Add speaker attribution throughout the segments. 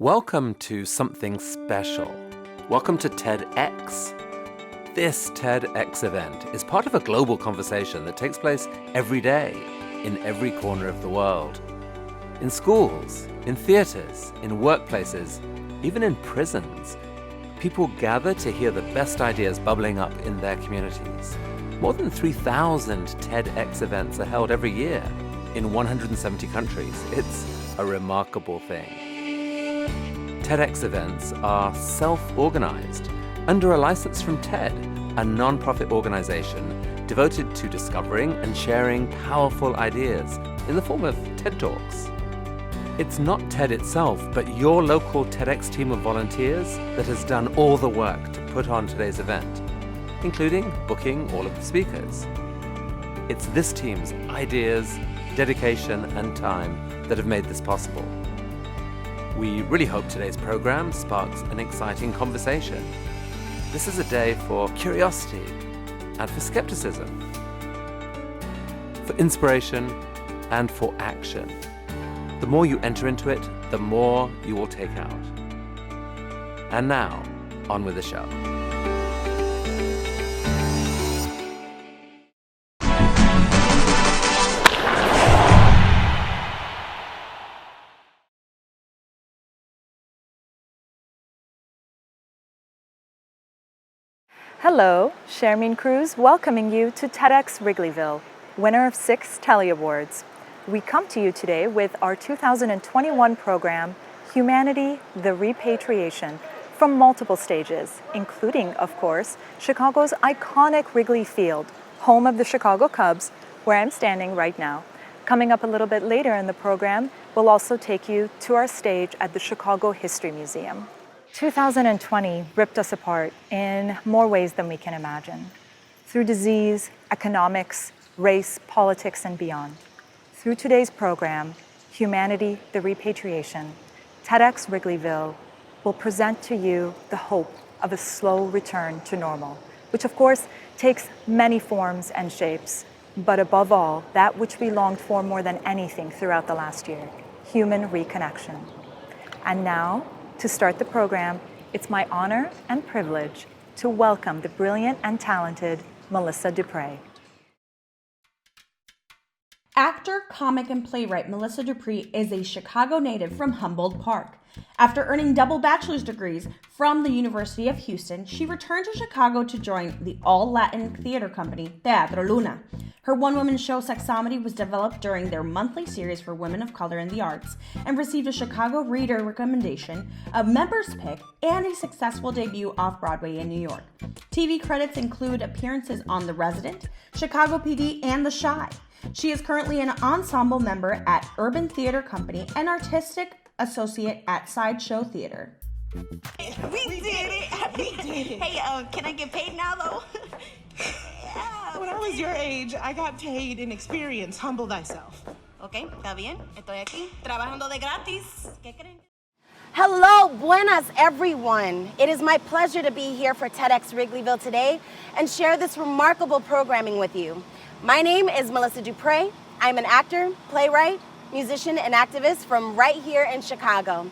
Speaker 1: Welcome to something special. Welcome to TEDx. This TEDx event is part of a global conversation that takes place every day in every corner of the world. In schools, in theaters, in workplaces, even in prisons, people gather to hear the best ideas bubbling up in their communities. More than 3,000 TEDx events are held every year in 170 countries. It's a remarkable thing. TEDx events are self-organized under a license from TED, a non-profit organization devoted to discovering and sharing powerful ideas in the form of TED Talks. It's not TED itself, but your local TEDx team of volunteers that has done all the work to put on today's event, including booking all of the speakers. It's this team's ideas, dedication, and time that have made this possible. We really hope today's program sparks an exciting conversation. This is a day for curiosity and for skepticism, for inspiration and for action. The more you enter into it, the more you will take out. And now, on with the show.
Speaker 2: Hello, Shermine Cruz welcoming you to TEDx Wrigleyville, winner of 6 Telly Awards. We come to you today with our 2021 program, Humanity, the Repatriation, from multiple stages, including, of course, Chicago's iconic Wrigley Field, home of the Chicago Cubs, where I'm standing right now. Coming up a little bit later in the program, we'll also take you to our stage at the Chicago History Museum. 2020 ripped us apart in more ways than we can imagine. Through disease, economics, race, politics, and beyond. Through today's program, Humanity, the Repatriation, TEDx Wrigleyville will present to you the hope of a slow return to normal, which of course takes many forms and shapes, but above all, that which we longed for more than anything throughout the last year, human reconnection. And now, to start the program, it's my honor and privilege to welcome the brilliant and talented Melissa Dupree.
Speaker 3: Actor, comic, and playwright Melissa Dupree is a Chicago native from Humboldt Park. After earning double bachelor's degrees from the University of Houston, she returned to Chicago to join the all-Latin theater company Teatro Luna. Her one-woman show Sexomedy was developed during their monthly series for women of color in the arts and received a Chicago Reader recommendation, a members pick, and a successful debut off-Broadway in New York. TV credits include appearances on The Resident, Chicago PD, and The Chi. She is currently an ensemble member at Urban Theater Company and artistic associate at Sideshow Theater.
Speaker 4: We did it! We did it! Hey, can I get paid now, though? Yeah,
Speaker 5: when I was your age, I got paid in experience. Humble thyself.
Speaker 4: Okay, está bien. Estoy aquí, trabajando de gratis. ¿Qué creen?
Speaker 6: Hello, buenas everyone. It is my pleasure to be here for TEDx Wrigleyville today and share this remarkable programming with you. My name is Melissa Dupree. I'm an actor, playwright, musician, and activist from right here in Chicago.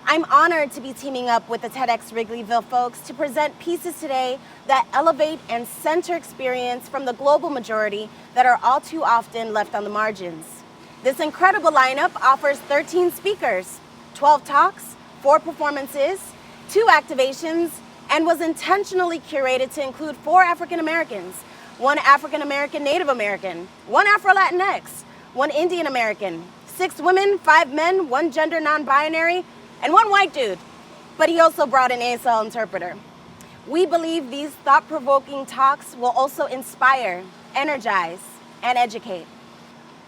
Speaker 6: I'm honored to be teaming up with the TEDx Wrigleyville folks to present pieces today that elevate and center experience from the global majority that are all too often left on the margins. This incredible lineup offers 13 speakers, 12 talks, 4 performances, 2 activations, and was intentionally curated to include 4 African Americans, 1 African American Native American, 1 Afro-Latinx, 1 Indian American, 6 women, 5 men, 1 gender non-binary, and 1 white dude. But he also brought an ASL interpreter. We believe these thought-provoking talks will also inspire, energize, and educate.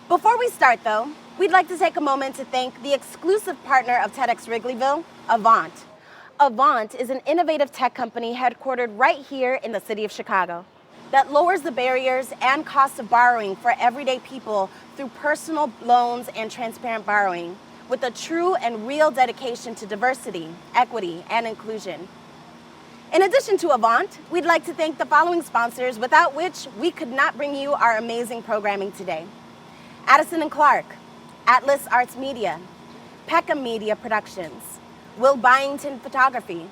Speaker 6: Before we start though, we'd like to take a moment to thank the exclusive partner of TEDx Wrigleyville, Avant. Avant is an innovative tech company headquartered right here in the city of Chicago that lowers the barriers and costs of borrowing for everyday people through personal loans and transparent borrowing, with a true and real dedication to diversity, equity, and inclusion. In addition to Avant, we'd like to thank the following sponsors without which we could not bring you our amazing programming today. Addison & Clark, Atlas Arts Media, Peckham Media Productions, Will Byington Photography,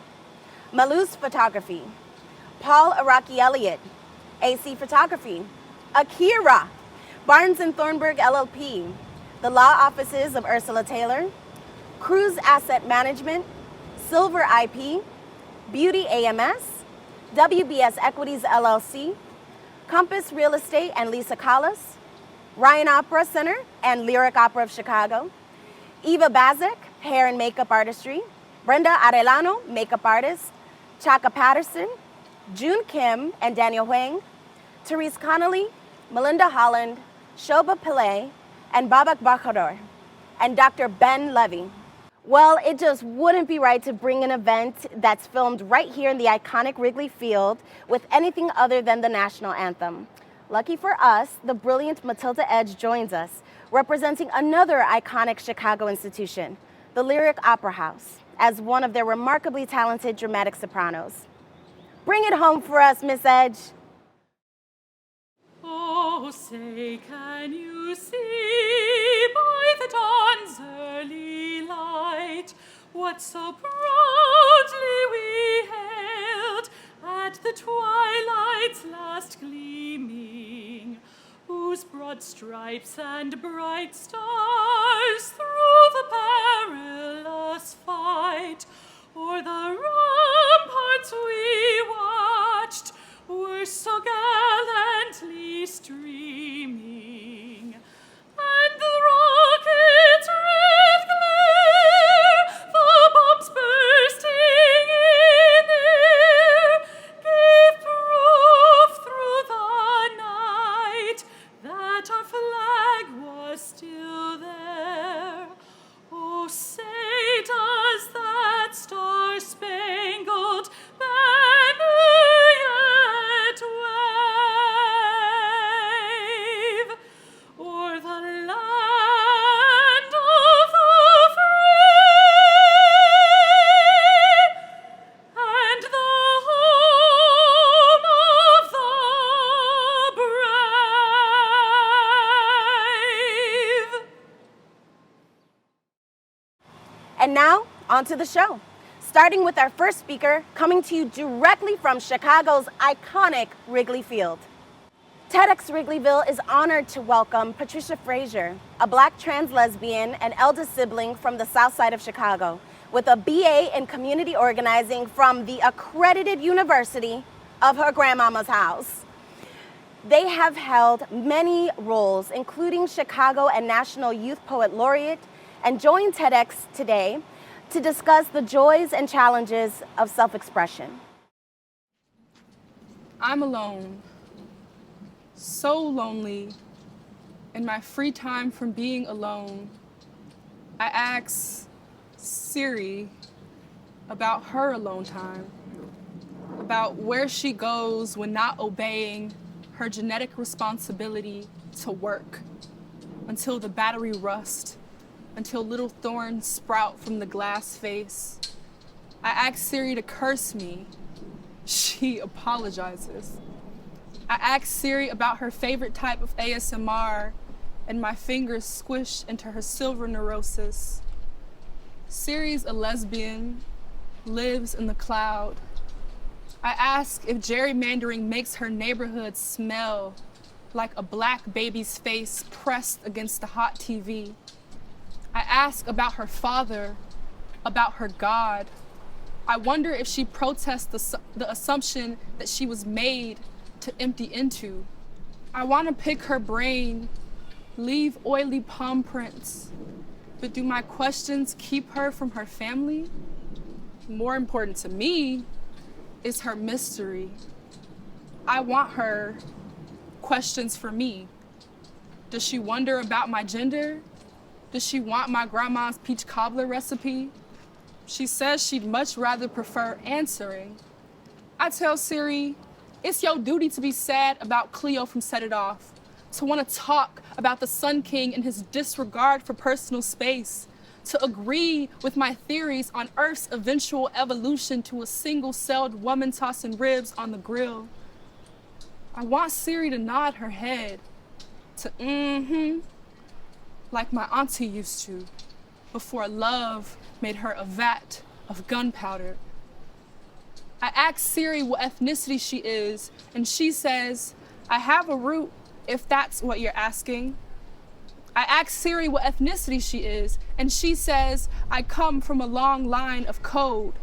Speaker 6: Malus Photography, Paul Araki Elliott, AC Photography, Akira, Barnes & Thornburg LLP, the law offices of Ursula Taylor, Cruise Asset Management, Silver IP, Beauty AMS, WBS Equities LLC, Compass Real Estate and Lisa Collis, Ryan Opera Center and Lyric Opera of Chicago, Eva Bazek, Hair and Makeup Artistry, Brenda Arellano, Makeup Artist, Chaka Patterson, June Kim and Daniel Huang, Therese Connolly, Melinda Holland, Shobha Pillay, and Babak Bakhador, and Dr. Ben Levy. Well, it just wouldn't be right to bring an event that's filmed right here in the iconic Wrigley Field with anything other than the national anthem. Lucky for us, the brilliant Matilda Edge joins us, representing another iconic Chicago institution, the Lyric Opera House, as one of their remarkably talented dramatic sopranos. Bring it home for us, Miss Edge.
Speaker 7: Oh, say, can you see by the dawn's early light what so proudly we hailed at the twilight's last gleaming, whose broad stripes and bright stars through the perilous fight o'er the ramparts we watched were so gallantly streaming, and the rockets' red glare, the bombs bursting in air, gave proof through the night that our flag was still there. Oh, say, does that star-spangled banner yet wave o'er the land of the free and the home of the brave?
Speaker 6: And now, on to the show. Starting with our first speaker, coming to you directly from Chicago's iconic Wrigley Field. TEDx Wrigleyville is honored to welcome Patricia Frazier, a Black trans lesbian and eldest sibling from the South Side of Chicago, with a BA in community organizing from the accredited university of her grandmama's house. They have held many roles, including Chicago and National Youth Poet Laureate, and joined TEDx today to discuss the joys and challenges of self-expression.
Speaker 8: I'm alone, so lonely. In my free time from being alone, I ask Siri about her alone time, about where she goes when not obeying her genetic responsibility to work, until the battery rusts, until little thorns sprout from the glass face. I ask Siri to curse me. She apologizes. I ask Siri about her favorite type of ASMR, and my fingers squish into her silver neurosis. Siri's a lesbian, lives in the cloud. I ask if gerrymandering makes her neighborhood smell like a black baby's face pressed against the hot TV. I ask about her father, about her God. I wonder if she protests the assumption that she was made to empty into. I want to pick her brain, leave oily palm prints, but do my questions keep her from her family? More important to me is her mystery. I want her questions for me. Does she wonder about my gender? Does she want my grandma's peach cobbler recipe? She says she'd much rather prefer answering. I tell Siri, it's your duty to be sad about Cleo from Set It Off, to want to talk about the Sun King and his disregard for personal space, to agree with my theories on Earth's eventual evolution to a single-celled woman tossing ribs on the grill. I want Siri to nod her head, to like my auntie used to, before love made her a vat of gunpowder. I ask Siri what ethnicity she is, and she says, I have a root, if that's what you're asking. I ask Siri what ethnicity she is, and she says, I come from a long line of code.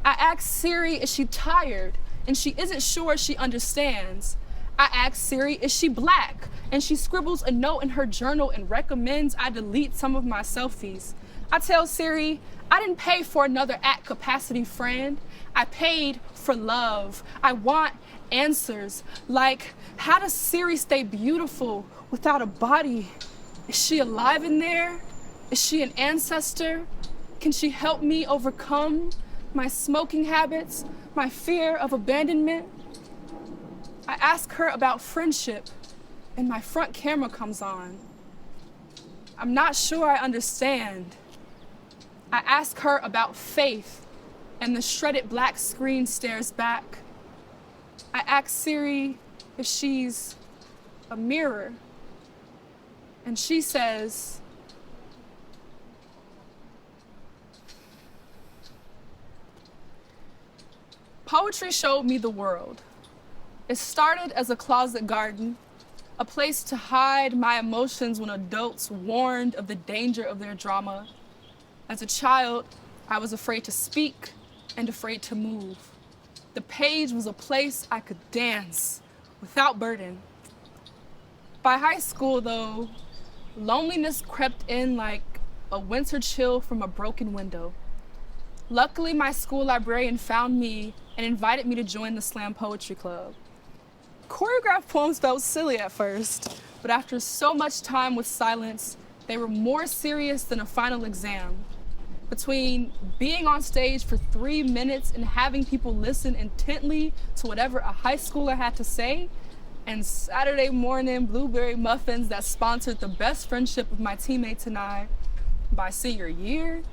Speaker 8: I ask Siri, is she tired? And she isn't sure she understands. I ask Siri, is she black? And she scribbles a note in her journal and recommends I delete some of my selfies. I tell Siri, I didn't pay for another at-capacity friend. I paid for love. I want answers. Like, how does Siri stay beautiful without a body? Is she alive in there? Is she an ancestor? Can she help me overcome my smoking habits, my fear of abandonment? I ask her about friendship, and my front camera comes on. I'm not sure I understand. I ask her about faith, and the shredded black screen stares back. I ask Siri if she's a mirror, and she says, poetry showed me the world. It started as a closet garden, a place to hide my emotions when adults warned of the danger of their drama. As a child, I was afraid to speak and afraid to move. The page was a place I could dance without burden. By high school, though, loneliness crept in like a winter chill from a broken window. Luckily, my school librarian found me and invited me to join the Slam Poetry Club. Choreographed poems felt silly at first, but after so much time with silence, they were more serious than a final exam. Between being on stage for 3 minutes and having people listen intently to whatever a high schooler had to say, and Saturday morning blueberry muffins that sponsored the best friendship of my teammates and I by senior year,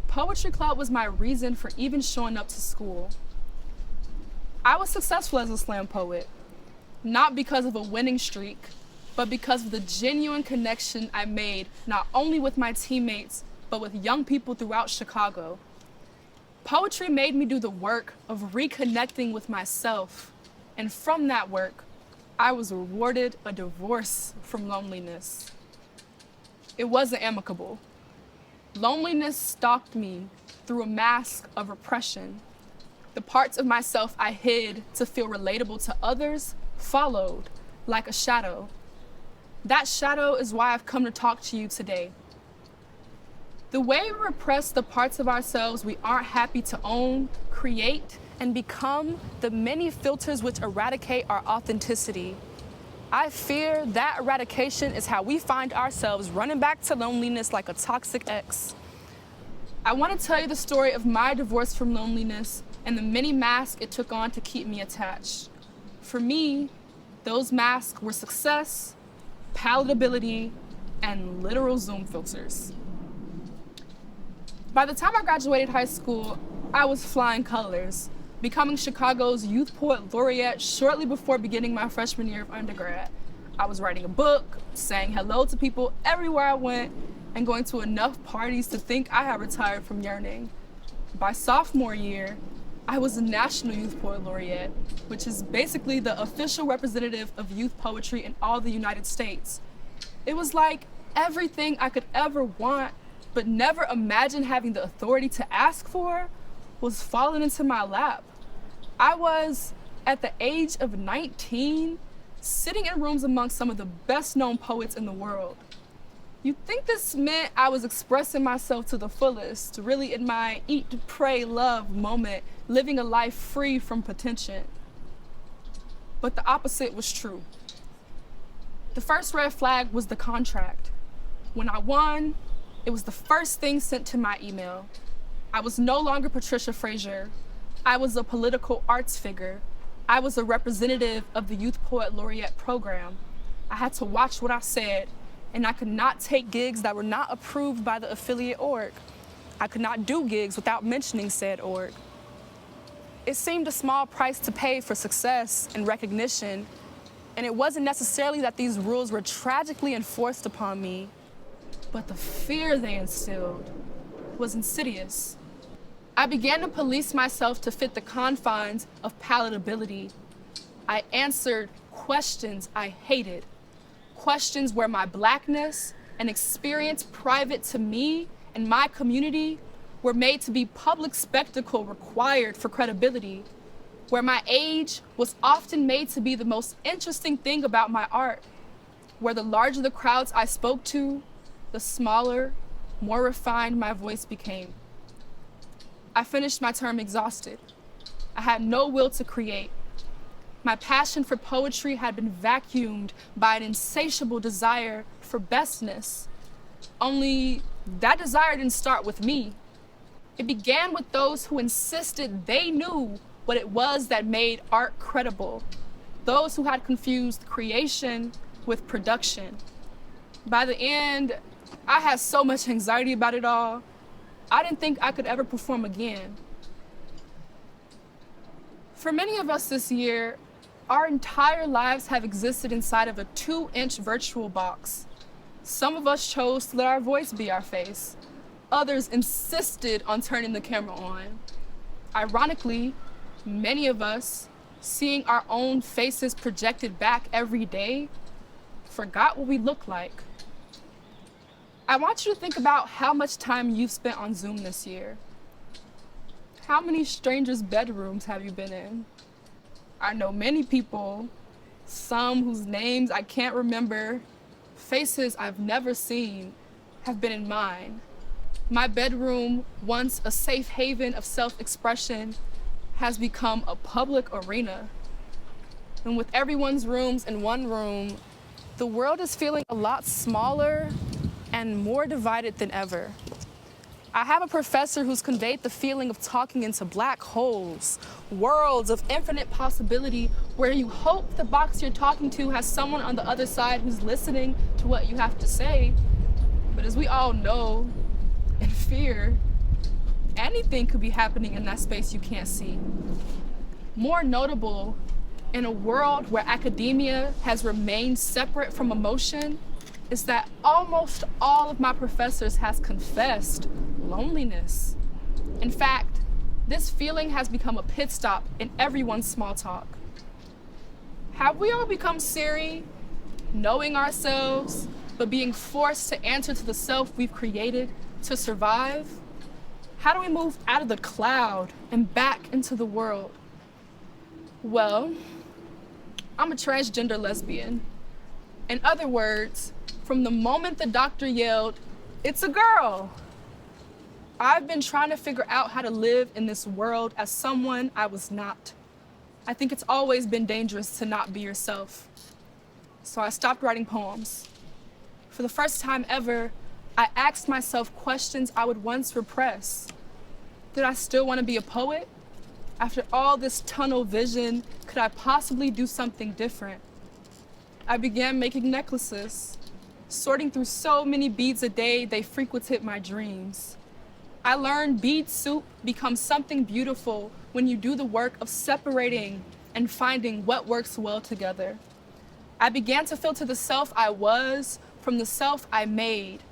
Speaker 8: Poetry Club was my reason for even showing up to school. I was successful as a slam poet, not because of a winning streak, but because of the genuine connection I made not only with my teammates, but with young people throughout Chicago. Poetry made me do the work of reconnecting with myself, and from that work, I was rewarded a divorce from loneliness. It wasn't amicable. Loneliness stalked me through a mask of repression. The parts of myself I hid to feel relatable to others followed like a shadow. That shadow is why I've come to talk to you today. The way we repress the parts of ourselves we aren't happy to own, create, and become the many filters which eradicate our authenticity. I fear that eradication is how we find ourselves running back to loneliness like a toxic ex. I want to tell you the story of my divorce from loneliness and the many masks it took on to keep me attached. For me, those masks were success, palatability, and literal Zoom filters. By the time I graduated high school, I was flying colors, becoming Chicago's Youth Poet Laureate shortly before beginning my freshman year of undergrad. I was writing a book, saying hello to people everywhere I went, and going to enough parties to think I had retired from yearning. By sophomore year, I was a National Youth Poet Laureate, which is basically the official representative of youth poetry in all the United States. It was like everything I could ever want, but never imagined having the authority to ask for, was falling into my lap. I was, at the age of 19, sitting in rooms among some of the best known poets in the world. You'd think this meant I was expressing myself to the fullest, really in my eat, pray, love moment, living a life free from pretension. But the opposite was true. The first red flag was the contract. When I won, it was the first thing sent to my email. I was no longer Patricia Frazier. I was a political arts figure. I was a representative of the Youth Poet Laureate program. I had to watch what I said, and I could not take gigs that were not approved by the affiliate org. I could not do gigs without mentioning said org. It seemed a small price to pay for success and recognition, and it wasn't necessarily that these rules were tragically enforced upon me, but the fear they instilled was insidious. I began to police myself to fit the confines of palatability. I answered questions I hated, questions where my blackness and experience private to me and my community were made to be public spectacle required for credibility, where my age was often made to be the most interesting thing about my art, where the larger the crowds I spoke to, the smaller, more refined my voice became. I finished my term exhausted. I had no will to create. My passion for poetry had been vacuumed by an insatiable desire for bestness. Only that desire didn't start with me. It began with those who insisted they knew what it was that made art credible, those who had confused creation with production. By the end, I had so much anxiety about it all, I didn't think I could ever perform again. For many of us this year, our entire lives have existed inside of a 2-inch virtual box. Some of us chose to let our voice be our face. Others insisted on turning the camera on. Ironically, many of us, seeing our own faces projected back every day, forgot what we look like. I want you to think about how much time you've spent on Zoom this year. How many strangers' bedrooms have you been in? I know many people, some whose names I can't remember, faces I've never seen, have been in mine. My bedroom, once a safe haven of self-expression, has become a public arena. And with everyone's rooms in one room, the world is feeling a lot smaller and more divided than ever. I have a professor who's conveyed the feeling of talking into black holes, worlds of infinite possibility where you hope the box you're talking to has someone on the other side who's listening to what you have to say. But as we all know and fear, anything could be happening in that space you can't see. More notable, in a world where academia has remained separate from emotion, is that almost all of my professors has confessed loneliness. In fact, this feeling has become a pit stop in everyone's small talk. Have we all become Siri, knowing ourselves, but being forced to answer to the self we've created to survive? How do we move out of the cloud and back into the world? Well, I'm a transgender lesbian. In other words, from the moment the doctor yelled, "It's a girl," I've been trying to figure out how to live in this world as someone I was not. I think it's always been dangerous to not be yourself. So I stopped writing poems. For the first time ever, I asked myself questions I would once repress. Did I still want to be a poet? After all this tunnel vision, could I possibly do something different? I began making necklaces, sorting through so many beads a day they frequented my dreams. I learned bead soup becomes something beautiful when you do the work of separating and finding what works well together. I began to filter the self I was from the self I made.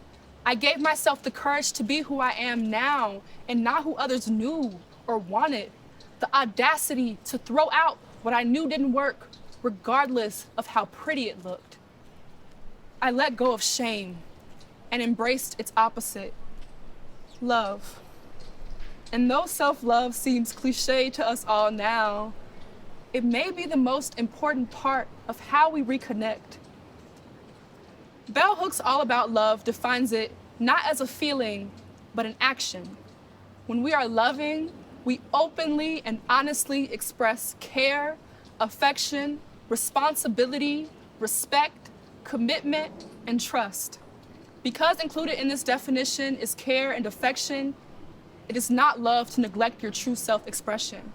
Speaker 8: I gave myself the courage to be who I am now and not who others knew or wanted. The audacity to throw out what I knew didn't work, regardless of how pretty it looked. I let go of shame and embraced its opposite, love. And though self-love seems cliche to us all now, it may be the most important part of how we reconnect. Bell Hooks All About Love defines it not as a feeling, but an action. When we are loving, we openly and honestly express care, affection, responsibility, respect, commitment, and trust. Because included in this definition is care and affection, it is not love to neglect your true self-expression.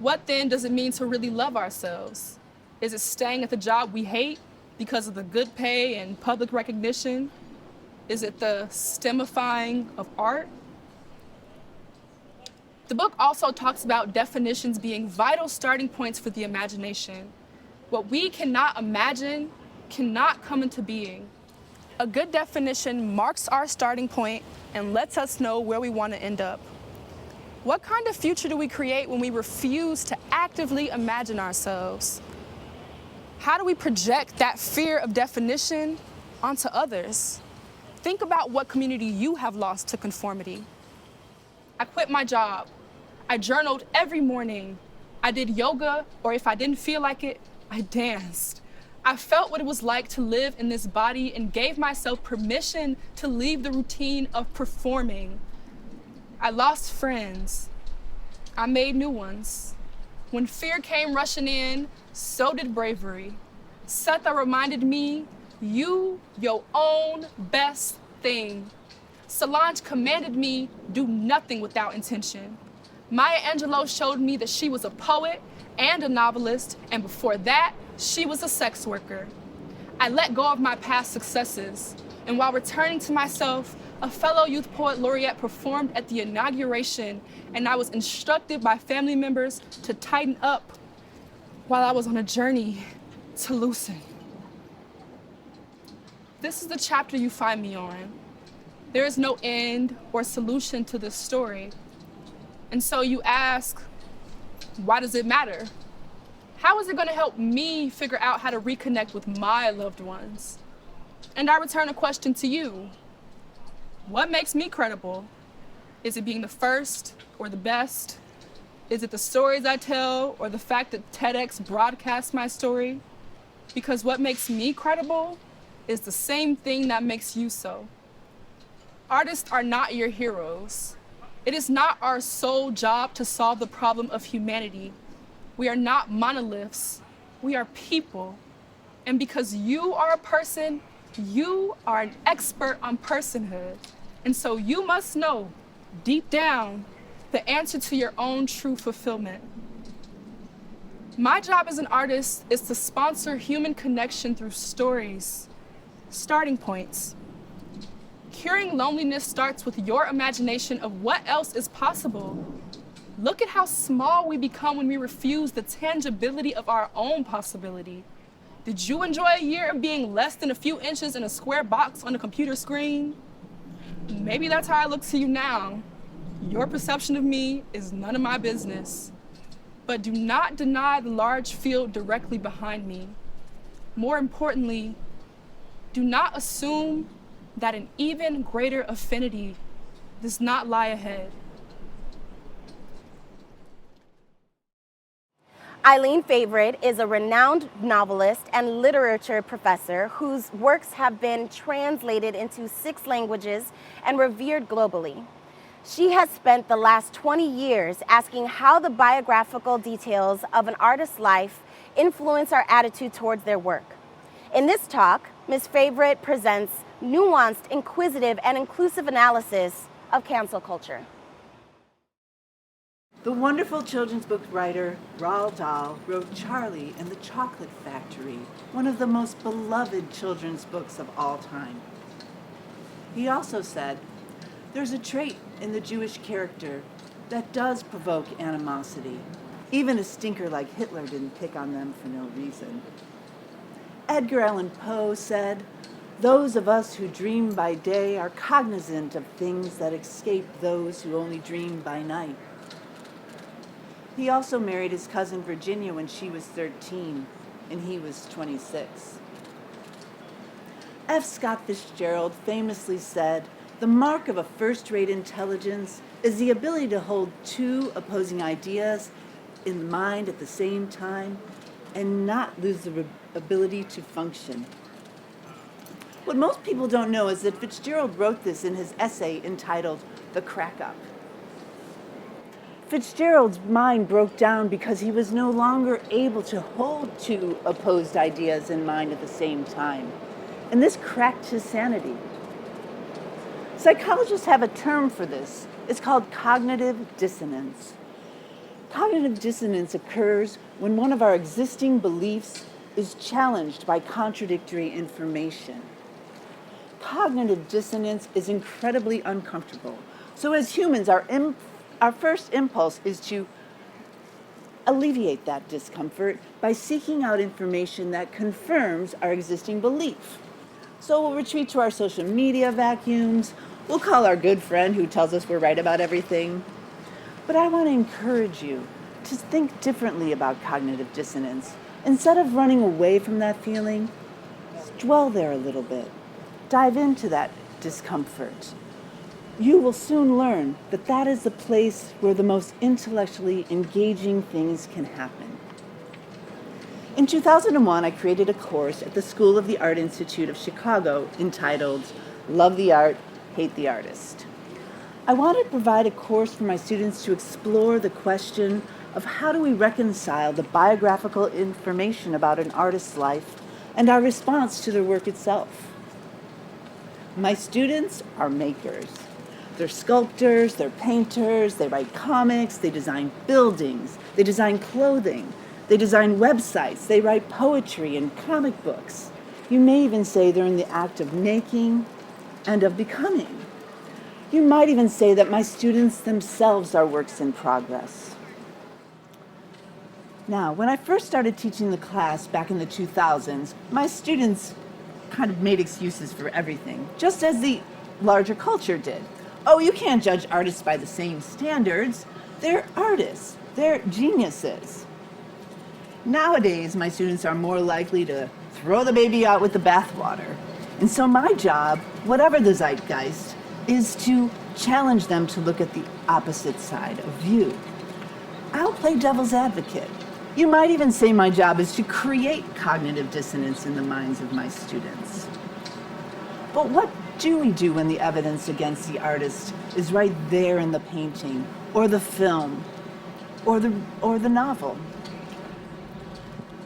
Speaker 8: What then does it mean to really love ourselves? Is it staying at the job we hate because of the good pay and public recognition? Is it the STEMifying of art? The book also talks about definitions being vital starting points for the imagination. What we cannot imagine cannot come into being. A good definition marks our starting point and lets us know where we want to end up. What kind of future do we create when we refuse to actively imagine ourselves? How do we project that fear of definition onto others? Think about what community you have lost to conformity. I quit my job. I journaled every morning. I did yoga, or if I didn't feel like it, I danced. I felt what it was like to live in this body and gave myself permission to leave the routine of performing. I lost friends. I made new ones. When fear came rushing in, so did bravery. Setha reminded me, you, your own best thing. Solange commanded me, do nothing without intention. Maya Angelou showed me that she was a poet and a novelist, and before that, she was a sex worker. I let go of my past successes, and while returning to myself, a fellow youth poet laureate performed at the inauguration, and I was instructed by family members to tighten up while I was on a journey to loosen. This is the chapter you find me on. There is no end or solution to this story. And so you ask, why does it matter? How is it going to help me figure out how to reconnect with my loved ones? And I return a question to you. What makes me credible? Is it being the first or the best? Is it the stories I tell or the fact that TEDx broadcasts my story? Because what makes me credible is the same thing that makes you so. Artists are not your heroes. It is not our sole job to solve the problem of humanity. We are not monoliths. We are people. And because you are a person, you are an expert on personhood. And so you must know, deep down, the answer to your own true fulfillment. My job as an artist is to sponsor human connection through stories, starting points. Curing loneliness starts with your imagination of what else is possible. Look at how small we become when we refuse the tangibility of our own possibility. Did you enjoy a year of being less than a few inches in a square box on a computer screen? Maybe that's how I look to you now. Your perception of me is none of my business. But do not deny the large field directly behind me. More importantly, do not assume that an even greater affinity does not lie ahead.
Speaker 6: Eileen Favorite is a renowned novelist and literature professor whose works have been translated into 6 languages and revered globally. She has spent the last 20 years asking how the biographical details of an artist's life influence our attitude towards their work. In this talk, Ms. Favorite presents nuanced, inquisitive, and inclusive analysis of cancel culture.
Speaker 9: The wonderful children's book writer Roald Dahl wrote Charlie and the Chocolate Factory, one of the most beloved children's books of all time. He also said, there's a trait in the Jewish character that does provoke animosity. Even a stinker like Hitler didn't pick on them for no reason. Edgar Allan Poe said, those of us who dream by day are cognizant of things that escape those who only dream by night. He also married his cousin Virginia when she was 13 and he was 26. F. Scott Fitzgerald famously said, the mark of a first-rate intelligence is the ability to hold 2 opposing ideas in mind at the same time and not lose the ability to function. What most people don't know is that Fitzgerald wrote this in his essay entitled The Crack-Up. Fitzgerald's mind broke down because he was no longer able to hold 2 opposed ideas in mind at the same time, and this cracked his sanity. Psychologists have a term for this. It's called cognitive dissonance. Cognitive dissonance occurs when one of our existing beliefs is challenged by contradictory information. Cognitive dissonance is incredibly uncomfortable. So as humans, our first impulse is to alleviate that discomfort by seeking out information that confirms our existing belief. So we'll retreat to our social media vacuums. We'll call our good friend who tells us we're right about everything. But I want to encourage you to think differently about cognitive dissonance. Instead of running away from that feeling, dwell there a little bit. Dive into that discomfort. You will soon learn that that is the place where the most intellectually engaging things can happen. In 2001, I created a course at the School of the Art Institute of Chicago entitled Love the Art, Hate the Artist. I wanted to provide a course for my students to explore the question of how do we reconcile the biographical information about an artist's life and our response to their work itself. My students are makers. They're sculptors, they're painters, they write comics, they design buildings, they design clothing, they design websites, they write poetry and comic books. You may even say they're in the act of making and of becoming. You might even say that my students themselves are works in progress. Now, when I first started teaching the class back in the 2000s, my students kind of made excuses for everything, just as the larger culture did. Oh, you can't judge artists by the same standards. They're artists. They're geniuses. Nowadays, my students are more likely to throw the baby out with the bathwater. And so my job, whatever the zeitgeist, is to challenge them to look at the opposite side of view. I'll play devil's advocate. You might even say my job is to create cognitive dissonance in the minds of my students. But what do we do when the evidence against the artist is right there in the painting, or the film, or the novel?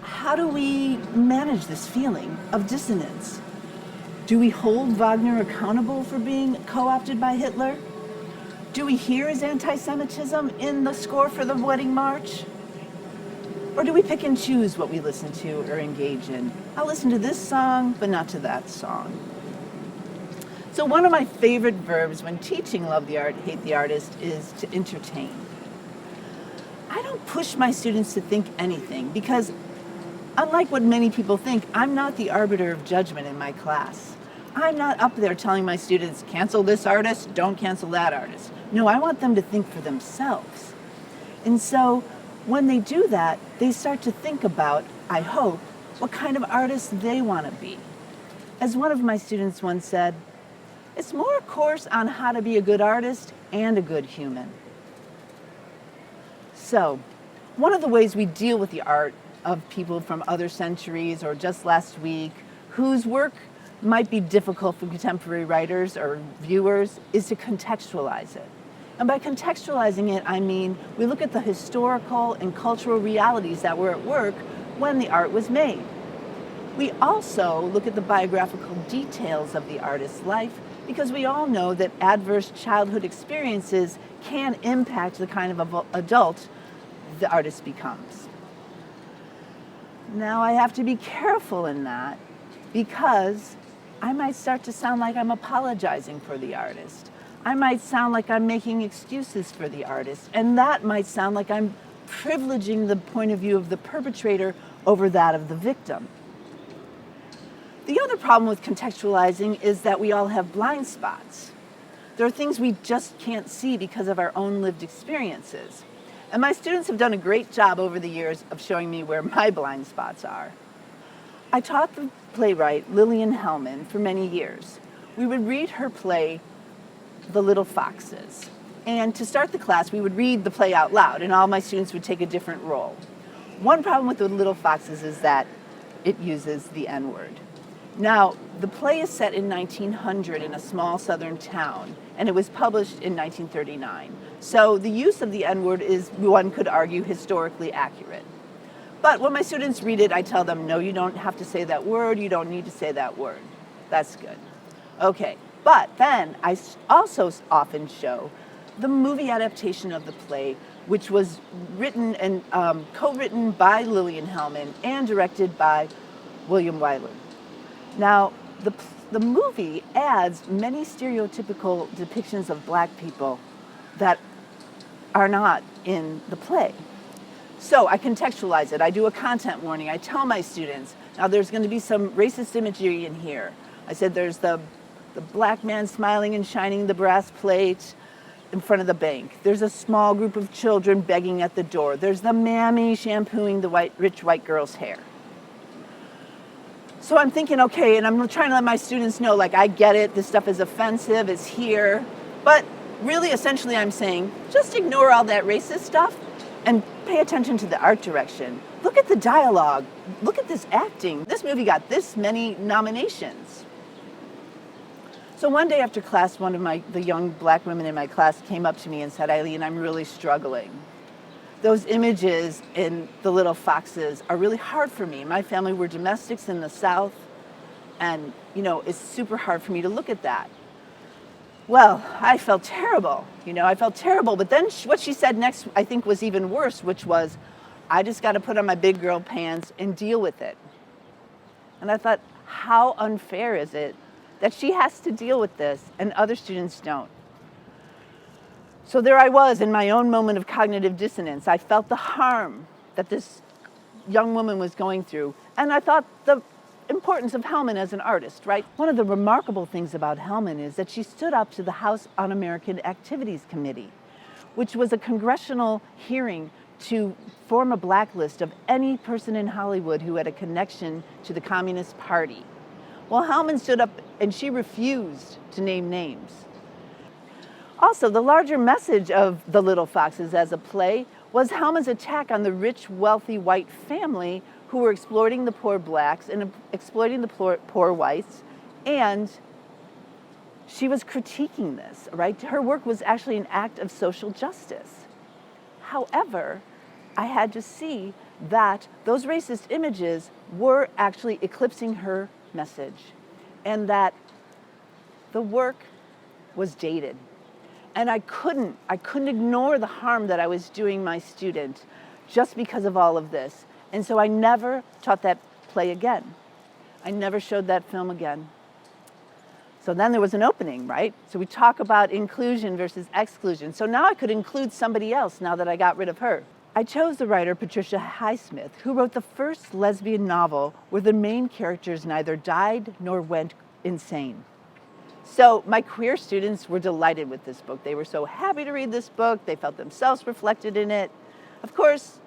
Speaker 9: How do we manage this feeling of dissonance? Do we hold Wagner accountable for being co-opted by Hitler? Do we hear his anti-Semitism in the score for the Wedding March? Or do we pick and choose what we listen to or engage in? I'll listen to this song, but not to that song. So one of my favorite verbs when teaching Love the Art, Hate the Artist is to entertain. I don't push my students to think anything because, unlike what many people think, I'm not the arbiter of judgment in my class. I'm not up there telling my students, cancel this artist, don't cancel that artist. No, I want them to think for themselves. And so when they do that, they start to think about, I hope, what kind of artist they want to be. As one of my students once said, it's more a course on how to be a good artist and a good human. So, one of the ways we deal with the art of people from other centuries or just last week, whose work might be difficult for contemporary writers or viewers, is to contextualize it. And by contextualizing it, I mean we look at the historical and cultural realities that were at work when the art was made. We also look at the biographical details of the artist's life because we all know that adverse childhood experiences can impact the kind of adult the artist becomes. Now, I have to be careful in that because I might start to sound like I'm apologizing for the artist. I might sound like I'm making excuses for the artist, and that might sound like I'm privileging the point of view of the perpetrator over that of the victim. The other problem with contextualizing is that we all have blind spots. There are things we just can't see because of our own lived experiences. And my students have done a great job over the years of showing me where my blind spots are. I taught the playwright Lillian Hellman for many years. We would read her play, The Little Foxes. And to start the class, we would read the play out loud, and all my students would take a different role. One problem with The Little Foxes is that it uses the N-word. Now, the play is set in 1900 in a small southern town, and it was published in 1939. So the use of the N-word is, one could argue, historically accurate. But when my students read it, I tell them, no, you don't have to say that word, you don't need to say that word. That's good. Okay, but then I also often show the movie adaptation of the play, which was written and co-written by Lillian Hellman and directed by William Wyler. Now, the movie adds many stereotypical depictions of black people that are not in the play. So I contextualize it. I do a content warning. I tell my students, now there's going to be some racist imagery in here. I said there's the black man smiling and shining the brass plate. in front of the bank. There's a small group of children begging at the door. There's the mammy shampooing the rich white girl's hair. So I'm thinking, okay, and I'm trying to let my students know, like, I get it, this stuff is offensive, it's here. But really, essentially, I'm saying, just ignore all that racist stuff and pay attention to the art direction. Look at the dialogue. Look at this acting. This movie got this many nominations. So one day after class, one of the young black women in my class came up to me and said, Eileen, I'm really struggling. Those images in The Little Foxes are really hard for me. My family were domestics in the South, and it's super hard for me to look at that. Well, I felt terrible, but then what she said next, I think, was even worse, which was, I just got to put on my big girl pants and deal with it. And I thought, how unfair is it that she has to deal with this and other students don't? So there I was in my own moment of cognitive dissonance. I felt the harm that this young woman was going through, and I thought the importance of Hellman as an artist, right? One of the remarkable things about Hellman is that she stood up to the House Un-American Activities Committee, which was a congressional hearing to form a blacklist of any person in Hollywood who had a connection to the Communist Party. Well, Hellman stood up and she refused to name names. Also, the larger message of The Little Foxes as a play was Hellman's attack on the rich, wealthy white family who were exploiting the poor blacks and exploiting the poor whites, and she was critiquing this, right? Her work was actually an act of social justice. However, I had to see that those racist images were actually eclipsing her message, and that the work was dated. And I couldn't ignore the harm that I was doing my student just because of all of this. And so I never taught that play again. I never showed that film again. So then there was an opening, right? So we talk about inclusion versus exclusion. So now I could include somebody else now that I got rid of her. I chose the writer Patricia Highsmith, who wrote the first lesbian novel where the main characters neither died nor went insane. So my queer students were delighted with this book. They were so happy to read this book. They felt themselves reflected in it. Of course,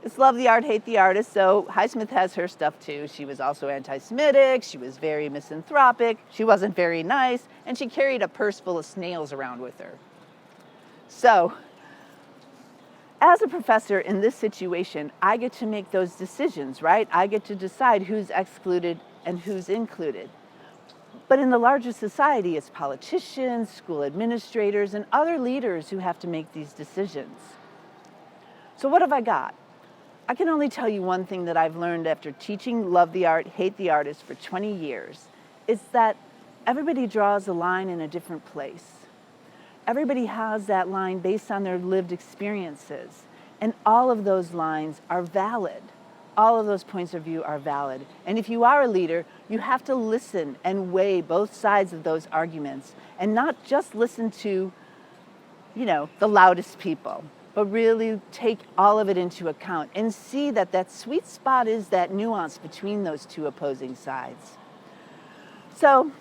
Speaker 9: it's love the art, hate the artist, so Highsmith has her stuff too. She was also anti-Semitic, she was very misanthropic, she wasn't very nice, and she carried a purse full of snails around with her. So, as a professor in this situation, I get to make those decisions, right? I get to decide who's excluded and who's included. But in the larger society, it's politicians, school administrators, and other leaders who have to make these decisions. So what have I got? I can only tell you one thing that I've learned after teaching Love the Art, Hate the Artist for 20 years, is that everybody draws a line in a different place. Everybody has that line based on their lived experiences, and all of those lines are valid. All of those points of view are valid. And if you are a leader, you have to listen and weigh both sides of those arguments and not just listen to, the loudest people, but really take all of it into account and see that that sweet spot is that nuance between those two opposing sides. So,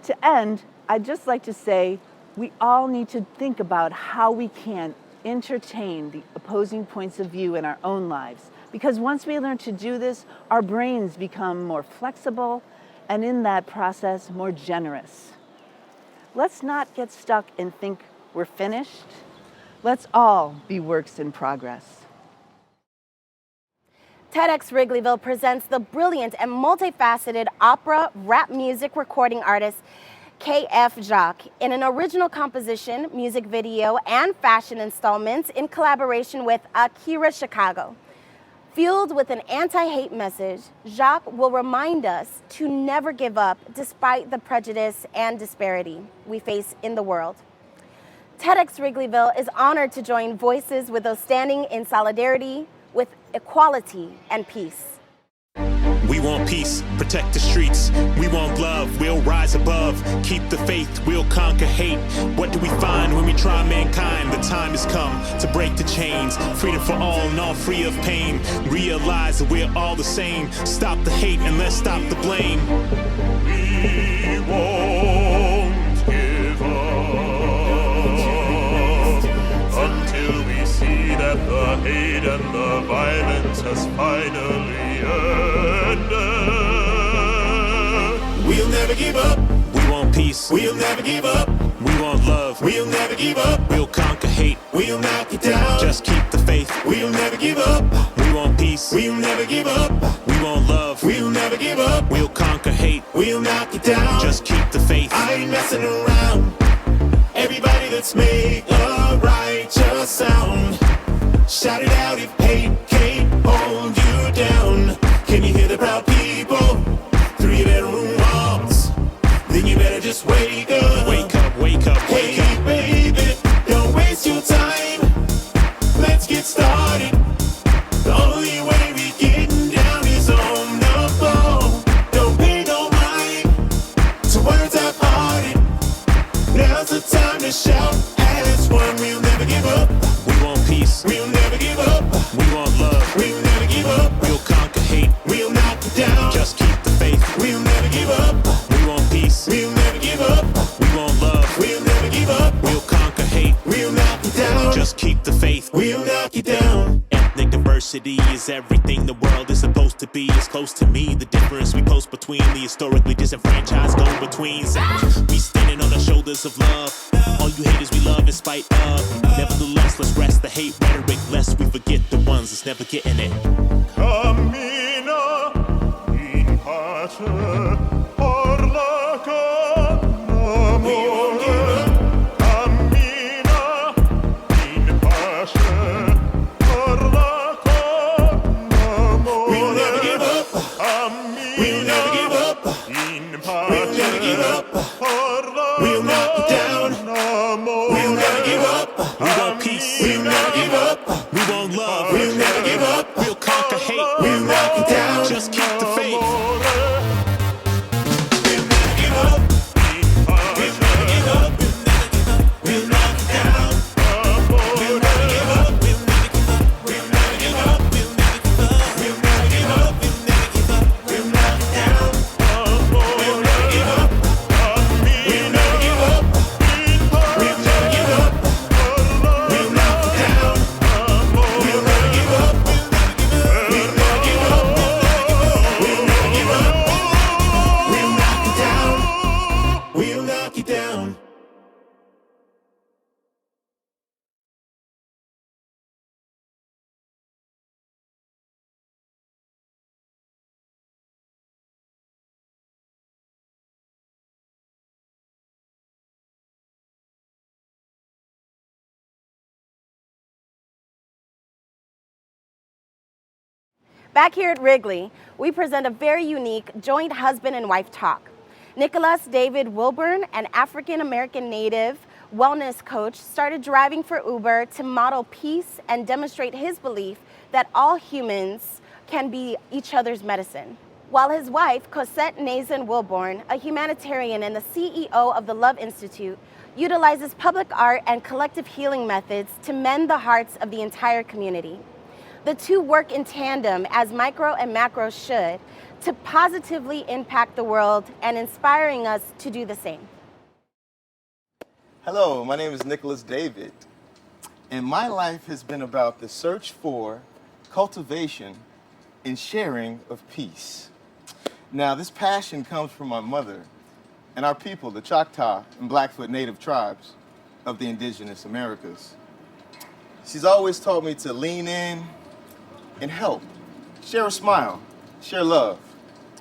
Speaker 9: to end, I'd just like to say we all need to think about how we can entertain the opposing points of view in our own lives. Because once we learn to do this, our brains become more flexible and in that process, more generous. Let's not get stuck and think we're finished. Let's all be works in progress.
Speaker 6: TEDx Wrigleyville presents the brilliant and multifaceted opera rap music recording artist K.F. Jacques in an original composition, music video, and fashion installments in collaboration with Akira Chicago. Fueled with an anti-hate message, Jacques will remind us to never give up despite the prejudice and disparity we face in the world. TEDx Wrigleyville is honored to join voices with those standing in solidarity with equality and peace.
Speaker 10: We want peace, protect the streets. We want love, we'll rise above. Keep the faith, we'll conquer hate. What do we find when we try mankind? The time has come to break the chains. Freedom for all and all free of pain. Realize that we're all the same. Stop the hate and let's stop the blame. We won't give up. that the hate and the violence has finally ended. We'll never give up. We want peace. We'll never give up. We want love. We'll never give up. We'll conquer hate. We'll knock it down. Just keep the faith. We'll never give up. We want peace. We'll never give up. We want love. We'll never give up. We'll conquer hate. We'll knock it down. Just keep the faith. I ain't messing around. Everybody, let's make a righteous sound. Shout it out if hate can't hold you down. Can you hear the proud people through your bedroom walls? Then you better just wake up. Wake up, wake up, wake up. Hey, baby, don't waste your time. Let's get started. The only way we getting down is on the floor. Don't pay no mind to words half-hearted. Now's the time to shout as one. We'll never give up. We want peace. We'll never give up. We want love. We'll never give up. We'll conquer hate. We'll knock it down. Just keep the faith. We'll never give up. We want peace. We'll never give up. We want love. We'll never give up. We'll conquer hate. We'll knock it down. Just keep the faith. We'll knock it down. Ethnic diversity is everything the world is supposed to be. It's close to me. The difference we post between the historically disenfranchised go-betweens. We standing on the shoulders of love. All you haters we love in spite of. Nevertheless, let's rest the hate rhetoric, lest we forget the ones that's never getting it. Cammina in pace por la amore. Cammina in pace por la amore. We'll never give up. We'll never give up. In pace. We'll never give up. We'll knock it down. We'll never give up. We want peace. We'll never give up. We want love. We'll never give up. We'll conquer hate. We'll knock it down. Just keep the faith. We'll never give up. We'll never give up. We'll knock it down. We'll never give up. We'll never give up. We'll never give up. We'll never give up. We'll never give up. We'll never give up. We'll knock it down. We'll never give up. We'll never give up. We'll never give up. We'll knock it down. We'll never give up. We'll never give up. We'll never give up. We'll knock it down. We'll knock it down.
Speaker 6: Back here at Wrigley, we present a very unique joint husband and wife talk. Nicholas David Wilburn, an African-American native wellness coach, started driving for Uber to model peace and demonstrate his belief that all humans can be each other's medicine. While his wife, Cosette Nazan Wilburn, a humanitarian and the CEO of the Love Institute, utilizes public art and collective healing methods to mend the hearts of the entire community. The two work in tandem, as micro and macro should, to positively impact the world and inspiring us to do the same.
Speaker 11: Hello, my name is Nicholas David, and my life has been about the search for, cultivation, and sharing of peace. Now, this passion comes from my mother and our people, the Choctaw and Blackfoot Native tribes of the indigenous Americas. She's always taught me to lean in and help, share a smile, share love,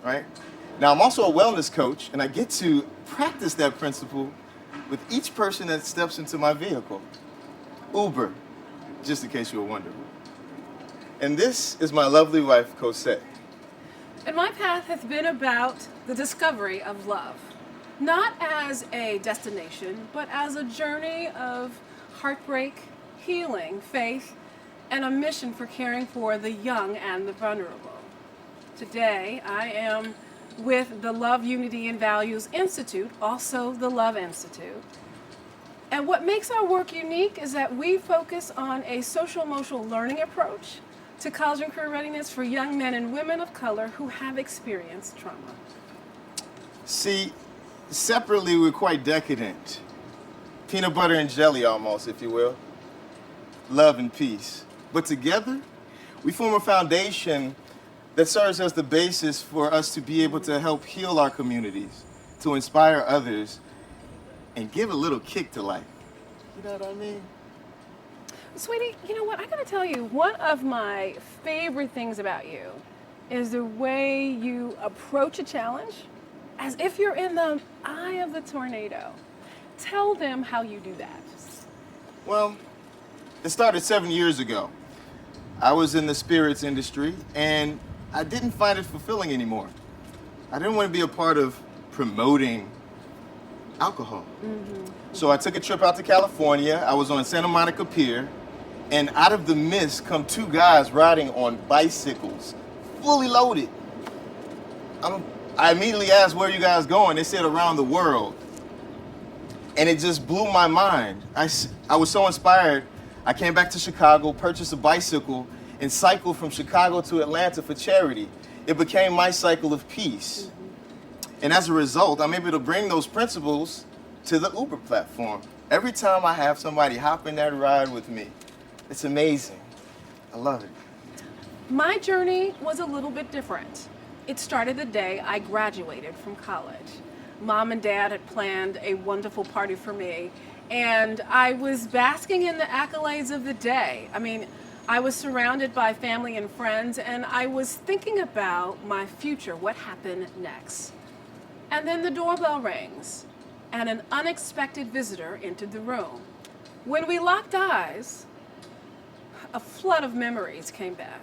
Speaker 11: right? Now, I'm also a wellness coach, and I get to practice that principle with each person that steps into my vehicle. Uber, just in case you were wondering. And this is my lovely wife, Cosette.
Speaker 7: And my path has been about the discovery of love, not as a destination, but as a journey of heartbreak, healing, faith, and a mission for caring for the young and the vulnerable. Today, I am with the Love, Unity, and Values Institute, also the Love Institute. And what makes our work unique is that we focus on a social-emotional learning approach to college and career readiness for young men and women of color who have experienced trauma.
Speaker 11: See, separately, we're quite decadent. Peanut butter and jelly almost, if you will. Love and peace. But together, we form a foundation that serves as the basis for us to be able to help heal our communities, to inspire others, and give a little kick to life. You know what I mean?
Speaker 7: Sweetie, you know what? I gotta tell you, one of my favorite things about you is the way you approach a challenge as if you're in the eye of the tornado. Tell them how you do that.
Speaker 11: Well, it started 7 years ago. I was in the spirits industry and I didn't find it fulfilling anymore. I didn't want to be a part of promoting alcohol. So I took a trip out to California. I was on Santa Monica Pier, and out of the mist come two guys riding on bicycles, fully loaded. I immediately asked, where are you guys going? They said, around the world. And it just blew my mind. I was so inspired. I came back to Chicago, purchased a bicycle, and cycled from Chicago to Atlanta for charity. It became my cycle of peace. And as a result, I'm able to bring those principles to the Uber platform. Every time I have somebody hop in that ride with me, it's amazing. I love it.
Speaker 7: My journey was a little bit different. It started the day I graduated from college. Mom and Dad had planned a wonderful party for me, and I was basking in the accolades of the day. I mean, I was surrounded by family and friends, and I was thinking about my future, what happened next. And then the doorbell rings, and an unexpected visitor entered the room. When we locked eyes, a flood of memories came back.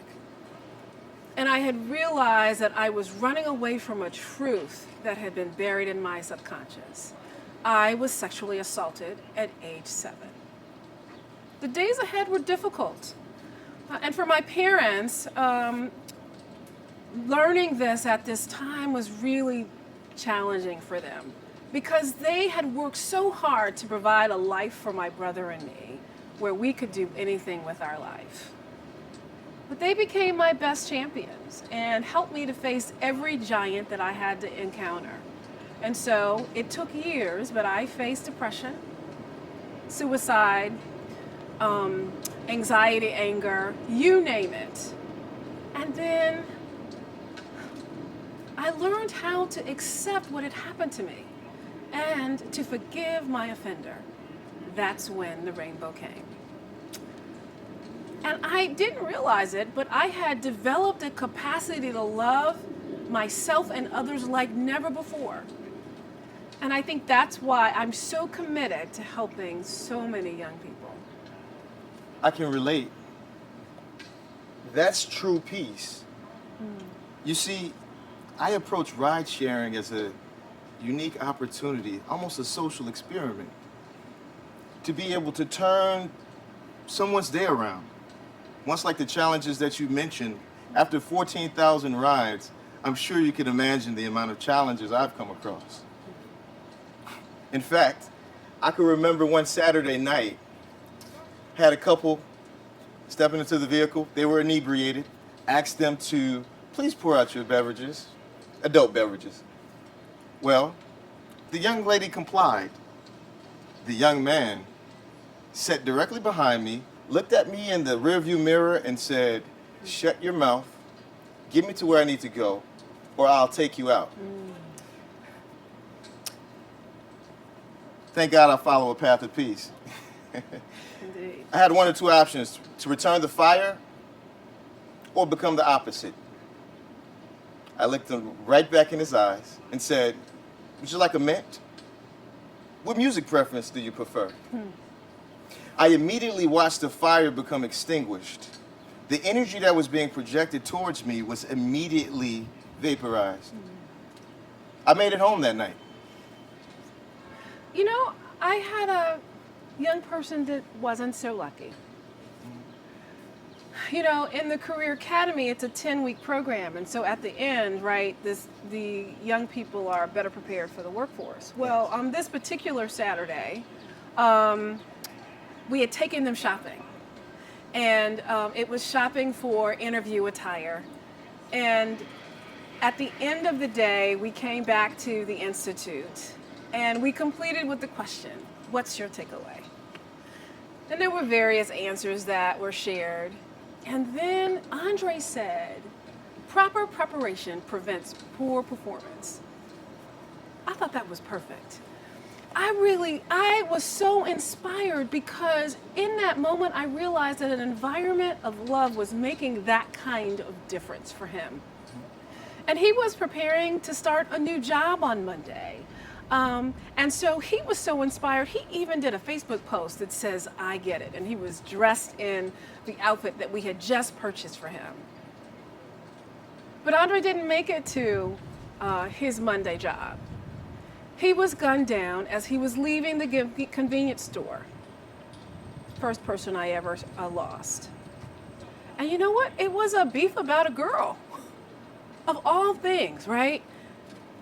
Speaker 7: And I had realized that I was running away from a truth that had been buried in my subconscious. I was sexually assaulted at age 7. The days ahead were difficult. And for my parents, learning this at this time was really challenging for them because they had worked so hard to provide a life for my brother and me where we could do anything with our life. But they became my best champions and helped me to face every giant that I had to encounter. And so it took years, but I faced depression, suicide, anxiety, anger, you name it. And then I learned how to accept what had happened to me and to forgive my offender. That's when the rainbow came. And I didn't realize it, but I had developed a capacity to love myself and others like never before. And I think that's why I'm so committed to helping so many young people.
Speaker 11: I can relate. That's true peace. You see, I approach ride sharing as a unique opportunity, almost a social experiment, to be able to turn someone's day around. Much like the challenges that you mentioned, after 14,000 rides, I'm sure you can imagine the amount of challenges I've come across. In fact, I can remember one Saturday night, had a couple stepping into the vehicle. They were inebriated. Asked them to please pour out your beverages, adult beverages. Well, the young lady complied. The young man sat directly behind me, looked at me in the rearview mirror and said, "Shut your mouth, get me to where I need to go, or I'll take you out." Thank God I follow a path of peace.
Speaker 7: Indeed.
Speaker 11: I had one or two options: to return the fire or become the opposite. I looked him right back in his eyes and said, "Would you like a mint? What music preference do you prefer?" I immediately watched the fire become extinguished. The energy that was being projected towards me was immediately vaporized. I made it home that night.
Speaker 7: You know, I had a young person that wasn't so lucky. You know, in the Career Academy, it's a 10-week program, and so at the end, right, the young people are better prepared for the workforce. Well, on this particular Saturday, we had taken them shopping, and it was shopping for interview attire. And at the end of the day, we came back to the Institute, and we completed with the question, "What's your takeaway?" And there were various answers that were shared. And then Andre said, proper preparation prevents poor performance. I thought that was perfect. I was so inspired because in that moment I realized that an environment of love was making that kind of difference for him. And he was preparing to start a new job on Monday. And so he was so inspired, he even did a Facebook post that says, I get it. And he was dressed in the outfit that we had just purchased for him. But Andre didn't make it to his Monday job. He was gunned down as he was leaving the convenience store. First person I ever lost. And you know what? It was a beef about a girl. Of all things, right?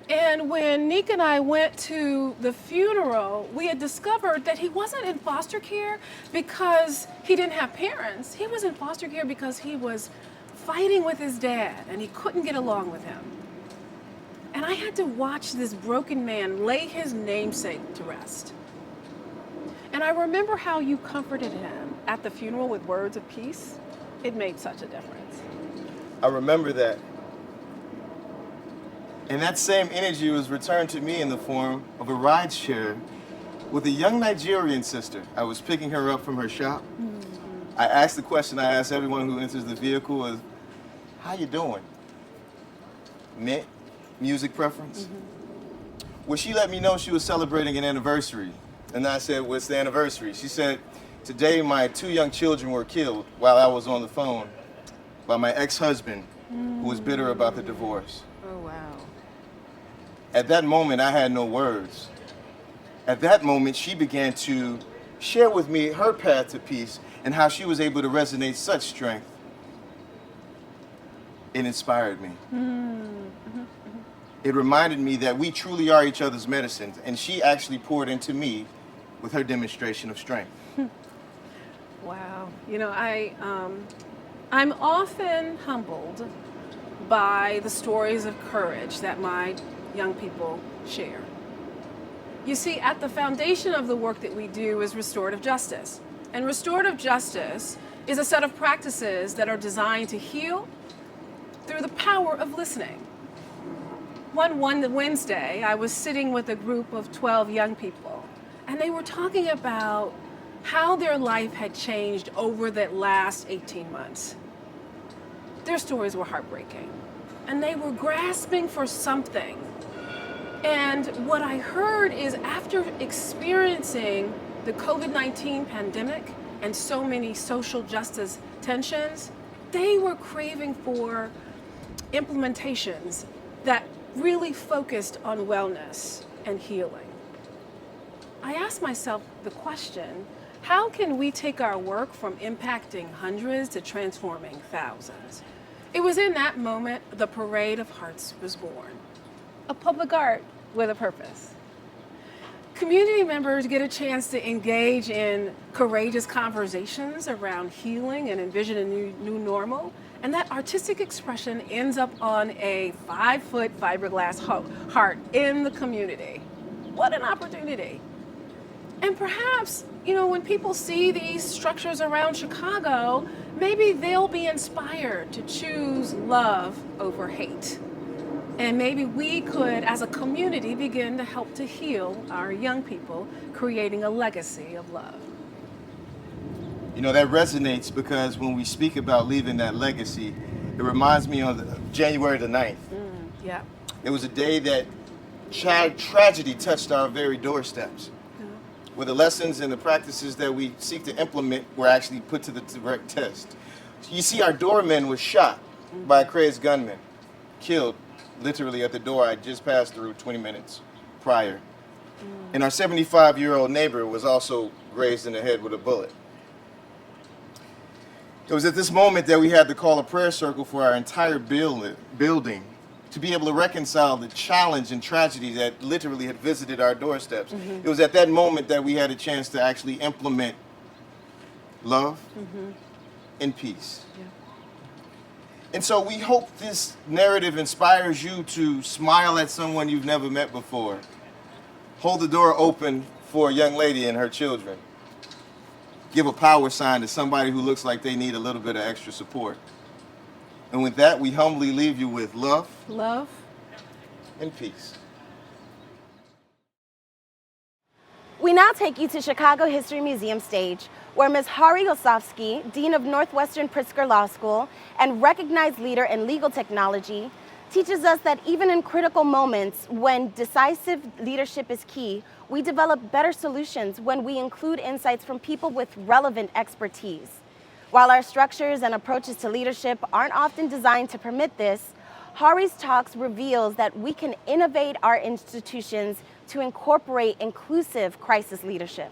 Speaker 7: And when Nick and I went to the funeral, we had discovered that he wasn't in foster care because he didn't have parents. He was in foster care because he was fighting with his dad and he couldn't get along with him. And I had to watch this broken man lay his namesake to rest. And I remember how you comforted him at the funeral with words of peace. It made such a difference.
Speaker 11: I remember that. And that same energy was returned to me in the form of a ride share with a young Nigerian sister. I was picking her up from her shop. I asked the question I ask everyone who enters the vehicle is, how you doing? Music preference? Well, she let me know she was celebrating an anniversary. And I said, what's the anniversary? She said, today my 2 young children were killed while I was on the phone by my ex-husband who was bitter about the divorce.
Speaker 7: Oh, wow.
Speaker 11: At that moment, I had no words. At that moment, she began to share with me her path to peace and how she was able to resonate such strength. It inspired me. It reminded me that we truly are each other's medicines, and she actually poured into me with her demonstration of strength.
Speaker 7: Wow. You know, I'm often humbled by the stories of courage that my young people share. You see, at the foundation of the work that we do is restorative justice. And restorative justice is a set of practices that are designed to heal through the power of listening. One Wednesday, I was sitting with a group of 12 young people, and they were talking about how their life had changed over that last 18 months. Their stories were heartbreaking, and they were grasping for something. And what I heard is after experiencing the COVID-19 pandemic and so many social justice tensions, they were craving for implementations that really focused on wellness and healing. I asked myself the question, how can we take our work from impacting hundreds to transforming thousands? It was in that moment the Parade of Hearts was born. A public art with a purpose. Community members get a chance to engage in courageous conversations around healing and envision a new normal. And that artistic expression ends up on a 5-foot fiberglass heart in the community. What an opportunity. And perhaps, you know, when people see these structures around Chicago, maybe they'll be inspired to choose love over hate. And maybe we could, as a community, begin to help to heal our young people, creating a legacy of love.
Speaker 11: You know, that resonates because when we speak about leaving that legacy, it reminds me of January the 9th.
Speaker 7: Yeah.
Speaker 11: It was a day that tragedy touched our very doorsteps, where the lessons and the practices that we seek to implement were actually put to the direct test. You see, our doorman was shot by a crazed gunman, killed literally at the door I just passed through 20 minutes prior. And our 75-year-old neighbor was also grazed in the head with a bullet. It was at this moment that we had to call a prayer circle for our entire building to be able to reconcile the challenge and tragedy that literally had visited our doorsteps. It was at that moment that we had a chance to actually implement love and peace.
Speaker 7: Yeah.
Speaker 11: And so we hope this narrative inspires you to smile at someone you've never met before. Hold the door open for a young lady and her children. give a power sign to somebody who looks like they need a little bit of extra support. And with that, we humbly leave you with love,
Speaker 7: Love,
Speaker 11: and peace.
Speaker 6: We now take you to Chicago History Museum stage, where Ms. Hari Osofsky, Dean of Northwestern Pritzker Law School and recognized leader in legal technology, teaches us that even in critical moments when decisive leadership is key, we develop better solutions when we include insights from people with relevant expertise. While our structures and approaches to leadership aren't often designed to permit this, Hari's talks reveals that we can innovate our institutions to incorporate inclusive crisis leadership.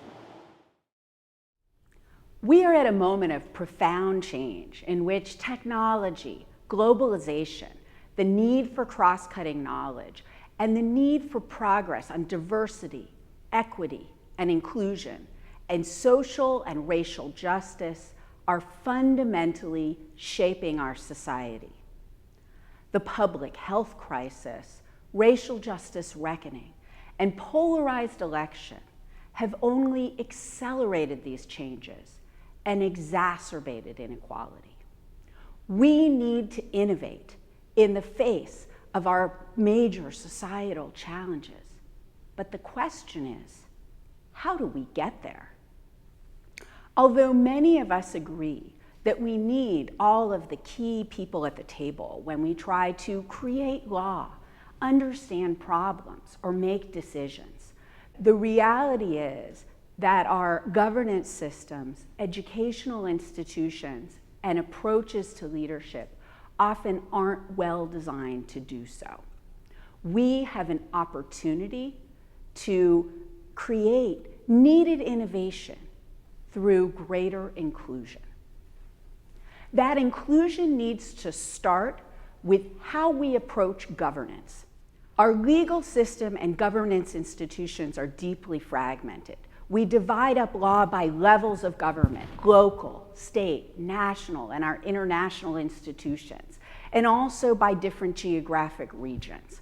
Speaker 12: We are at a moment of profound change in which technology, globalization, the need for cross-cutting knowledge, and the need for progress on diversity, equity, and inclusion, and social and racial justice are fundamentally shaping our society. The public health crisis, racial justice reckoning, and polarized election have only accelerated these changes and exacerbated inequality. We need to innovate in the face of our major societal challenges. But the question is, how do we get there? Although many of us agree that we need all of the key people at the table when we try to create law, understand problems, or make decisions, the reality is that our governance systems, educational institutions, and approaches to leadership often aren't well designed to do so. We have an opportunity to create needed innovation through greater inclusion. That inclusion needs to start with how we approach governance. Our legal system and governance institutions are deeply fragmented. We divide up law by levels of government, local, state, national, and our international institutions, and also by different geographic regions.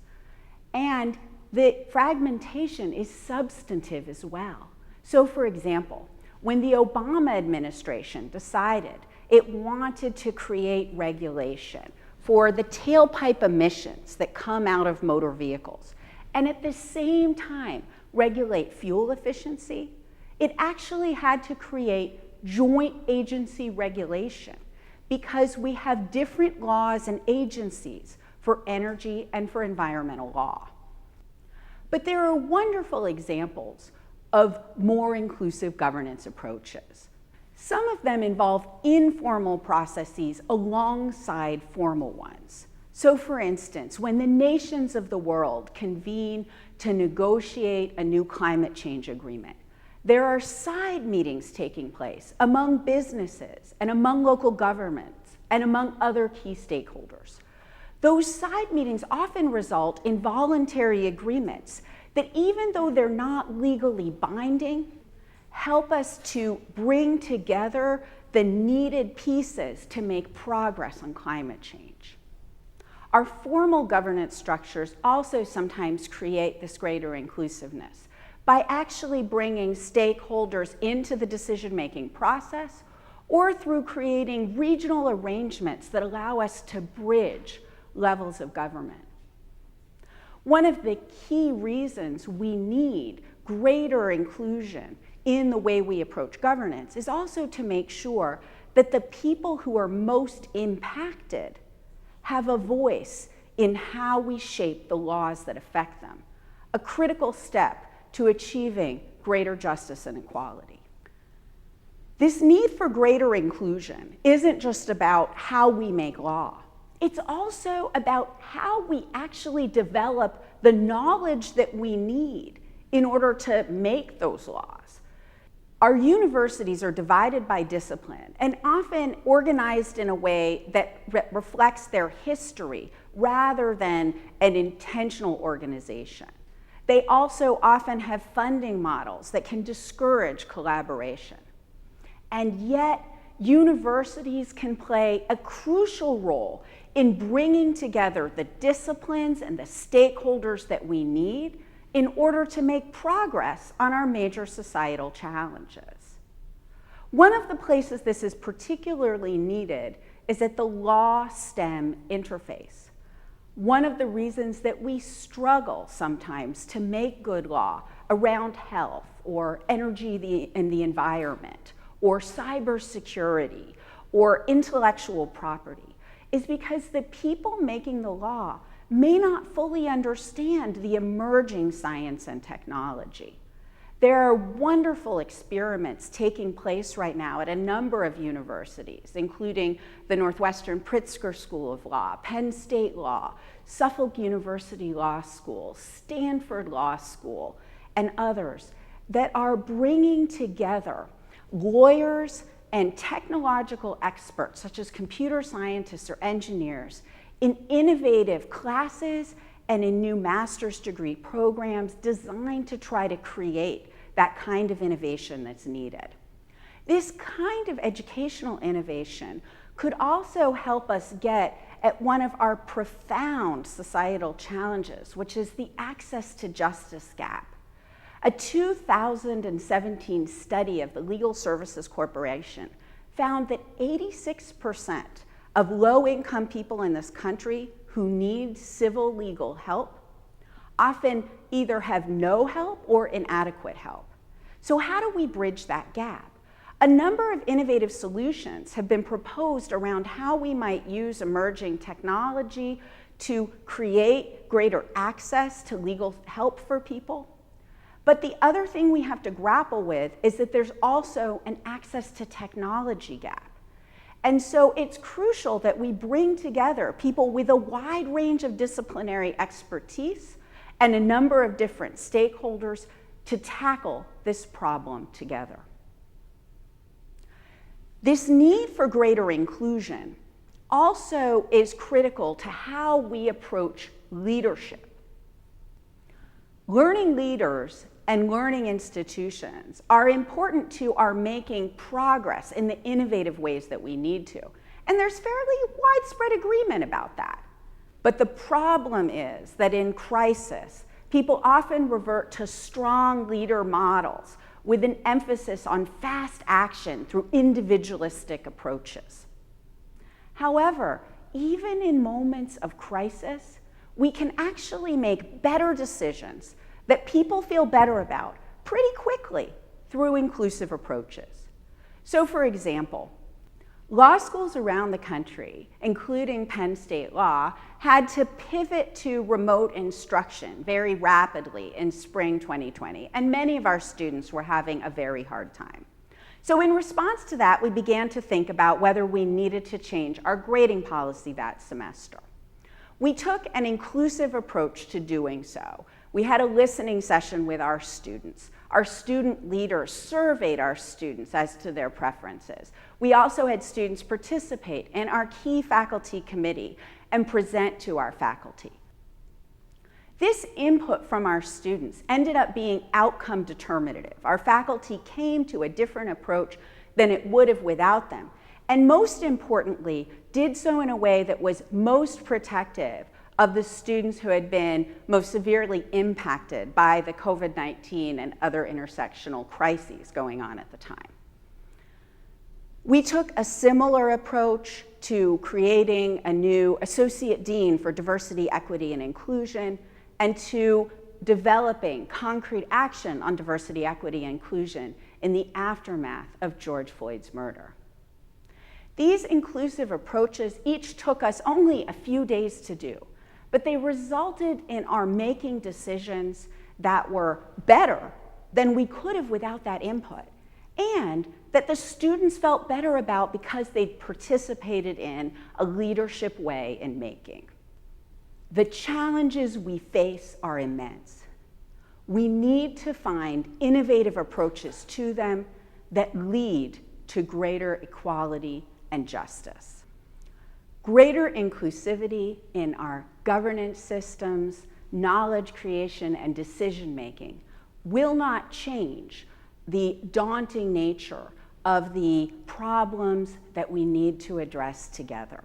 Speaker 12: And the fragmentation is substantive as well. So for example, when the Obama administration decided it wanted to create regulation for the tailpipe emissions that come out of motor vehicles, and at the same time regulate fuel efficiency, it actually had to create joint agency regulation because we have different laws and agencies for energy and for environmental law. But there are wonderful examples of more inclusive governance approaches. Some of them involve informal processes alongside formal ones. So for instance, when the nations of the world convene to negotiate a new climate change agreement, there are side meetings taking place among businesses and among local governments and among other key stakeholders. Those side meetings often result in voluntary agreements that, even though they're not legally binding, help us to bring together the needed pieces to make progress on climate change. Our formal governance structures also sometimes create this greater inclusiveness by actually bringing stakeholders into the decision-making process or through creating regional arrangements that allow us to bridge levels of government. One of the key reasons we need greater inclusion in the way we approach governance is also to make sure that the people who are most impacted have a voice in how we shape the laws that affect them, a critical step to achieving greater justice and equality. This need for greater inclusion isn't just about how we make law. It's also about how we actually develop the knowledge that we need in order to make those laws. Our universities are divided by discipline and often organized in a way that reflects their history rather than an intentional organization. They also often have funding models that can discourage collaboration. And yet, universities can play a crucial role in bringing together the disciplines and the stakeholders that we need in order to make progress on our major societal challenges. One of the places this is particularly needed is at the law-STEM interface. One of the reasons that we struggle sometimes to make good law around health or energy and the environment or cybersecurity or intellectual property is because the people making the law may not fully understand the emerging science and technology. There are wonderful experiments taking place right now at a number of universities, including the Northwestern Pritzker School of Law, Penn State Law, Suffolk University Law School, Stanford Law School, and others that are bringing together lawyers and technological experts, such as computer scientists or engineers, in innovative classes and in new master's degree programs designed to try to create that kind of innovation that's needed. This kind of educational innovation could also help us get at one of our profound societal challenges, which is the access to justice gap. A 2017 study of the Legal Services Corporation found that 86% of low-income people in this country who need civil legal help often either have no help or inadequate help. So how do we bridge that gap? A number of innovative solutions have been proposed around how we might use emerging technology to create greater access to legal help for people. But the other thing we have to grapple with is that there's also an access to technology gap. And so it's crucial that we bring together people with a wide range of disciplinary expertise and a number of different stakeholders to tackle this problem together. This need for greater inclusion also is critical to how we approach leadership. Learning leaders and learning institutions are important to our making progress in the innovative ways that we need to. And there's fairly widespread agreement about that. But the problem is that in crisis, people often revert to strong leader models with an emphasis on fast action through individualistic approaches. However, even in moments of crisis, we can actually make better decisions that people feel better about pretty quickly through inclusive approaches. So for example, law schools around the country, including Penn State Law, had to pivot to remote instruction very rapidly in spring 2020, and many of our students were having a very hard time. So in response to that, we began to think about whether we needed to change our grading policy that semester. We took an inclusive approach to doing so. We had a listening session with our students. Our student leaders surveyed our students as to their preferences. We also had students participate in our key faculty committee and present to our faculty. This input from our students ended up being outcome determinative. Our faculty came to a different approach than it would have without them, and most importantly, did so in a way that was most protective of the students who had been most severely impacted by the COVID-19 and other intersectional crises going on at the time. We took a similar approach to creating a new associate dean for diversity, equity, and inclusion, and to developing concrete action on diversity, equity, and inclusion in the aftermath of George Floyd's murder. These inclusive approaches each took us only a few days to do, but they resulted in our making decisions that were better than we could have without that input, and that the students felt better about because they'd participated in a leadership way in making. The challenges we face are immense. We need to find innovative approaches to them that lead to greater equality and justice. Greater inclusivity in our governance systems, knowledge creation, and decision-making will not change the daunting nature of the problems that we need to address together.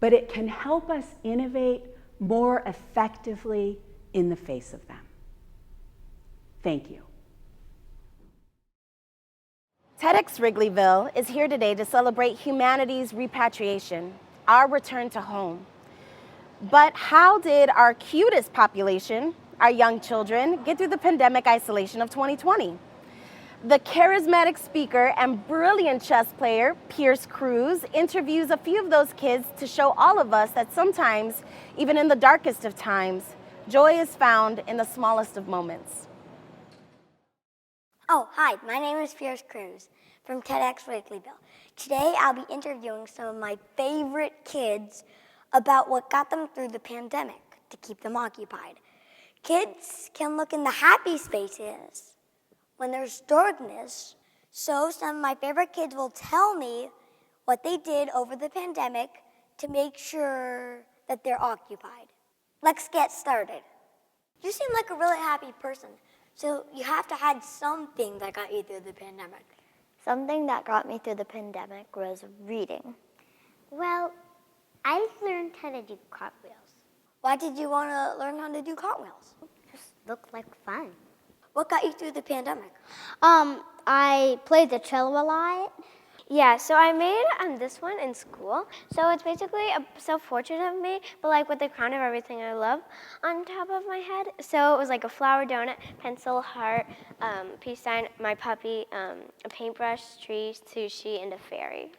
Speaker 12: But it can help us innovate more effectively in the face of them. Thank you.
Speaker 6: TEDx Wrigleyville is here today to celebrate humanity's repatriation, our return to home. But how did our cutest population, our young children, get through the pandemic isolation of 2020? The charismatic speaker and brilliant chess player, Pierce Cruz, interviews a few of those kids to show all of us that sometimes, even in the darkest of times, joy is found in the smallest of moments.
Speaker 13: Oh, hi, my name is Pierce Cruz from TEDx Wrigleyville. Today I'll be interviewing some of my favorite kids about what got them through the pandemic to keep them occupied. Kids can look in the happy spaces when there's darkness, so some of my favorite kids will tell me what they did over the pandemic to make sure that they're occupied. Let's get started. You seem like a really happy person, so you have to have something that got you through the pandemic. Something that got me through the pandemic was reading. Well, I learned how to do cartwheels. Why did you want to learn how to do cartwheels? Just looked like fun. What got you through the pandemic? I played the cello a lot. Yeah, so I made this one in school. So it's basically a self-portrait of me, but like with the crown of everything I love on top of my head. So it was like a flower, donut, pencil, heart, peace sign, my puppy, a paintbrush, tree, sushi, and a fairy.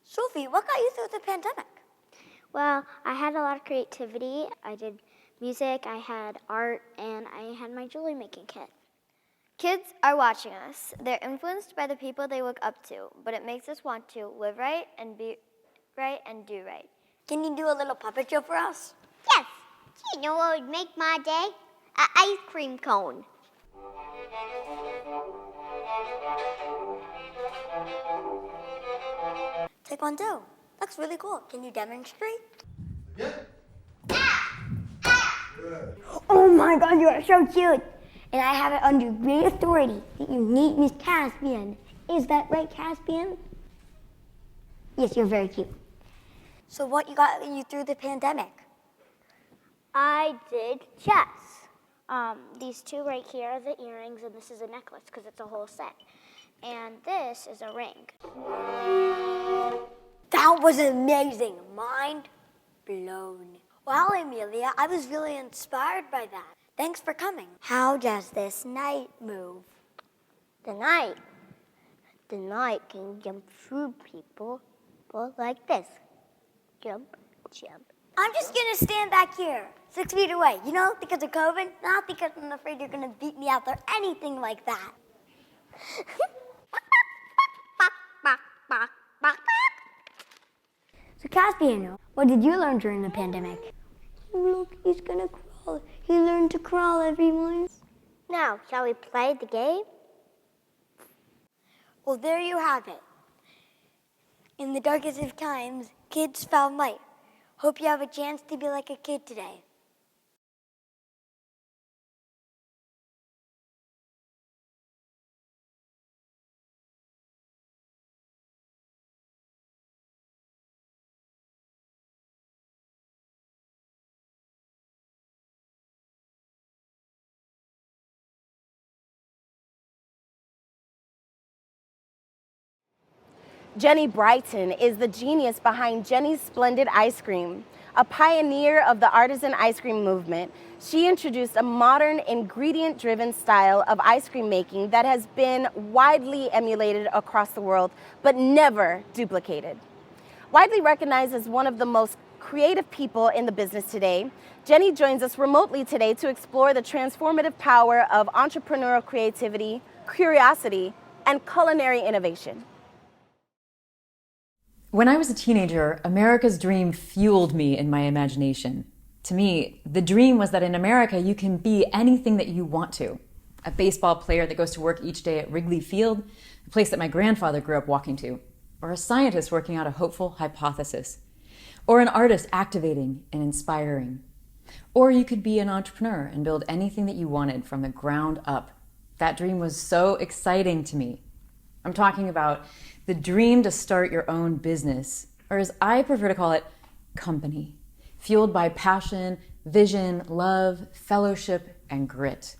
Speaker 13: Sophie, what got you through the pandemic? Well, I had a lot of creativity. I did music, I had art, and I had my jewelry making kit. Kids are watching us. They're influenced by the people they look up to, but it makes us want to live right and be right and do right. Can you do a little puppet show for us? Yes. You know what would make my day? An ice cream cone. Taekwondo. That's really cool. Can you demonstrate? Yeah. Oh my God, you are so cute. And I have it under great authority that you need Miss Caspian. Is that right, Caspian? Yes, you're very cute. So what got you through the pandemic? I did chess. These two right here are the earrings, and this is a necklace because it's a whole set. And this is a ring. That was amazing. Mind blown. Wow, Amelia, I was really inspired by that. Thanks for coming. How does this knight move? The knight can jump through people like this. Jump, jump. I'm just gonna stand back here, 6 feet away. You know, because of COVID, not because I'm afraid you're gonna beat me out or anything like that. So Caspian, what did you learn during the pandemic? Look, he's gonna crawl. He learned to crawl, everyone. Now, shall we play the game? Well, there you have it. In the darkest of times, kids found light. Hope you have a chance to be like a kid today.
Speaker 6: Jenny Brighton is the genius behind Jenny's Splendid Ice Cream. A pioneer of the artisan ice cream movement, she introduced a modern ingredient-driven style of ice cream making that has been widely emulated across the world, but never duplicated. Widely recognized as one of the most creative people in the business today, Jenny joins us remotely today to explore the transformative power of entrepreneurial creativity, curiosity, and culinary innovation.
Speaker 14: When I was a teenager, America's dream fueled me in my imagination. To me, the dream was that in America, you can be anything that you want to. A baseball player that goes to work each day at Wrigley Field, a place that my grandfather grew up walking to, or a scientist working out a hopeful hypothesis, or an artist activating and inspiring. Or you could be an entrepreneur and build anything that you wanted from the ground up. That dream was so exciting to me. I'm talking about the dream to start your own business, or as I prefer to call it, company, fueled by passion, vision, love, fellowship, and grit.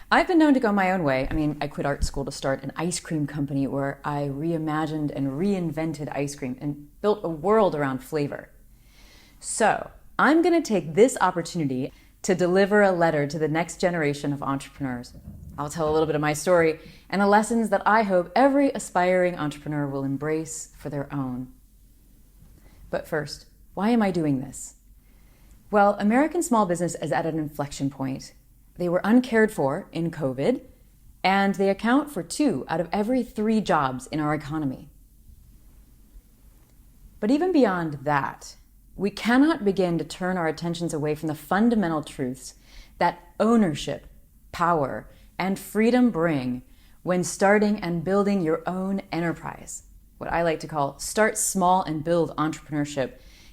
Speaker 14: I've been known to go my own way. I mean, I quit art school to start an ice cream company where I reimagined and reinvented ice cream and built a world around flavor. So, I'm going to take this opportunity to deliver a letter to the next generation of entrepreneurs. I'll tell a little bit of my story and the lessons that I hope every aspiring entrepreneur will embrace for their own. But first, why am I doing this? Well, American small business is at an inflection point. They were uncared for in COVID, and they account for 2 out of every 3 jobs in our economy. But even beyond that, we cannot begin to turn our attentions away from the fundamental truths that ownership, power, and freedom bring when starting and building your own enterprise. What I like to call start small and build entrepreneurship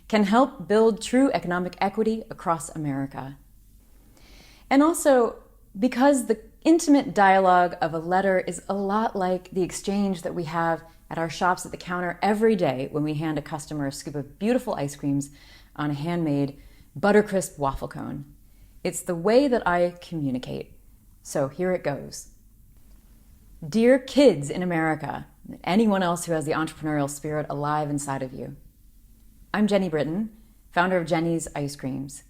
Speaker 14: can help build true economic equity across America. And also, because the intimate dialogue of a letter is a lot like the exchange that we have at our shops at the counter every day when we hand a customer a scoop of beautiful ice creams on a handmade buttercrisp waffle cone. It's the way that I communicate. So here it goes. Dear kids in America, and anyone else who has the entrepreneurial spirit alive inside of you, I'm Jenny Britton, founder of Jenny's Ice Creams.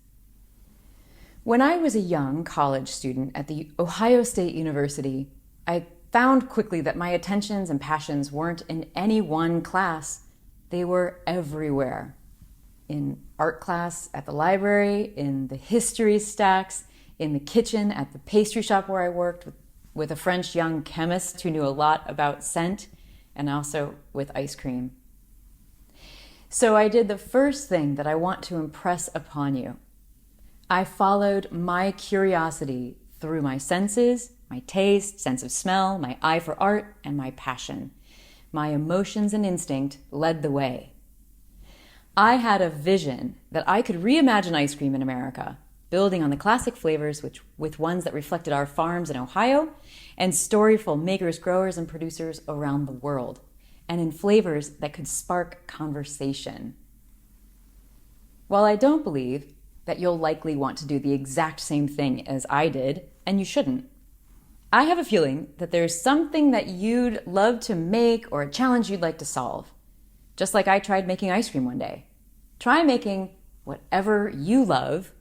Speaker 14: When I was a young college student at the Ohio State University, I found quickly that my attentions and passions weren't in any one class. They were everywhere. In art class at the library, in the history stacks, in the kitchen at the pastry shop where I worked with a French young chemist who knew a lot about scent, and also with ice cream. So I did the first thing that I want to impress upon you. I followed my curiosity through my senses, my taste, sense of smell, my eye for art, and my passion. My emotions and instinct led the way. I had a vision that I could reimagine ice cream in America, building on the classic flavors with ones that reflected our farms in Ohio and storyful makers, growers, and producers around the world, and in flavors that could spark conversation. While I don't believe that you'll likely want to do the exact same thing as I did, and you shouldn't, I have a feeling that there's something that you'd love to make or a challenge you'd like to solve. Just like I tried making ice cream one day. Try making whatever you love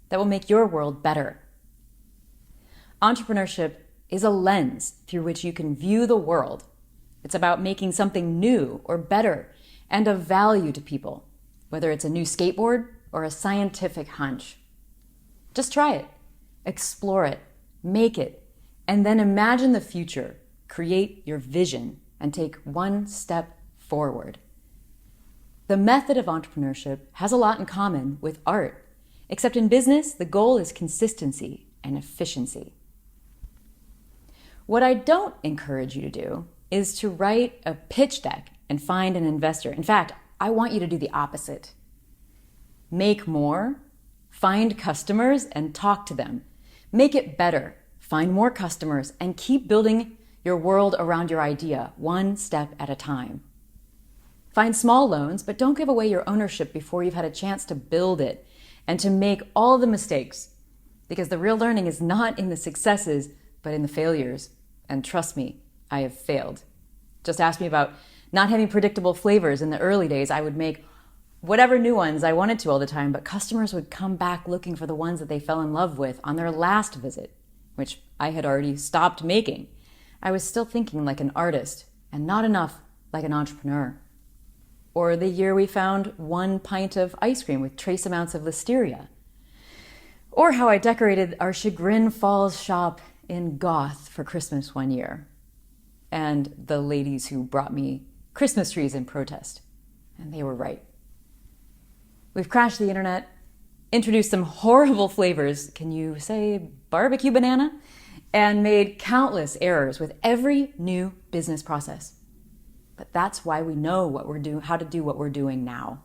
Speaker 14: that will make your world better. Entrepreneurship is a lens through which you can view the world. It's about making something new or better and of value to people, whether it's a new skateboard or a scientific hunch. Just try it, explore it, make it, and then imagine the future, create your vision, and take one step forward. The method of entrepreneurship has a lot in common with art, except in business, the goal is consistency and efficiency. What I don't encourage you to do is to write a pitch deck and find an investor. In fact, I want you to do the opposite. Make more, find customers, and talk to them. Make it better, find more customers, and keep building your world around your idea, one step at a time. Find small loans, but don't give away your ownership before you've had a chance to build it and to make all the mistakes, because the real learning is not in the successes, but in the failures. And trust me, I have failed. Just ask me about not having predictable flavors. In the early days, I would make whatever new ones I wanted to all the time, but customers would come back looking for the ones that they fell in love with on their last visit, which I had already stopped making. I was still thinking like an artist and not enough like an entrepreneur. Or the year we found 1 pint of ice cream with trace amounts of listeria. Or how I decorated our Chagrin Falls shop in Goth for Christmas one year. And the ladies who brought me Christmas trees in protest. And they were right. We've crashed the internet, introduced some horrible flavors, can you say barbecue banana? And made countless errors with every new business process. But that's why we know how to do what we're doing now.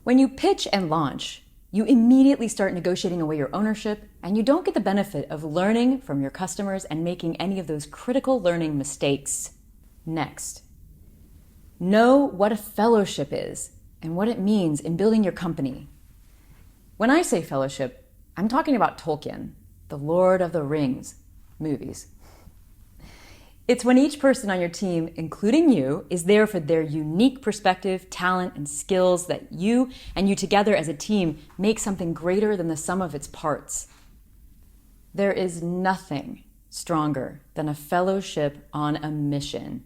Speaker 14: When you pitch and launch, you immediately start negotiating away your ownership, and you don't get the benefit of learning from your customers and making any of those critical learning mistakes. Next, know what a fellowship is and what it means in building your company. When I say fellowship, I'm talking about Tolkien. the Lord of the Rings movies. It's when each person on your team, including you, is there for their unique perspective, talent, and skills that you and you together as a team make something greater than the sum of its parts. There is nothing stronger than a fellowship on a mission.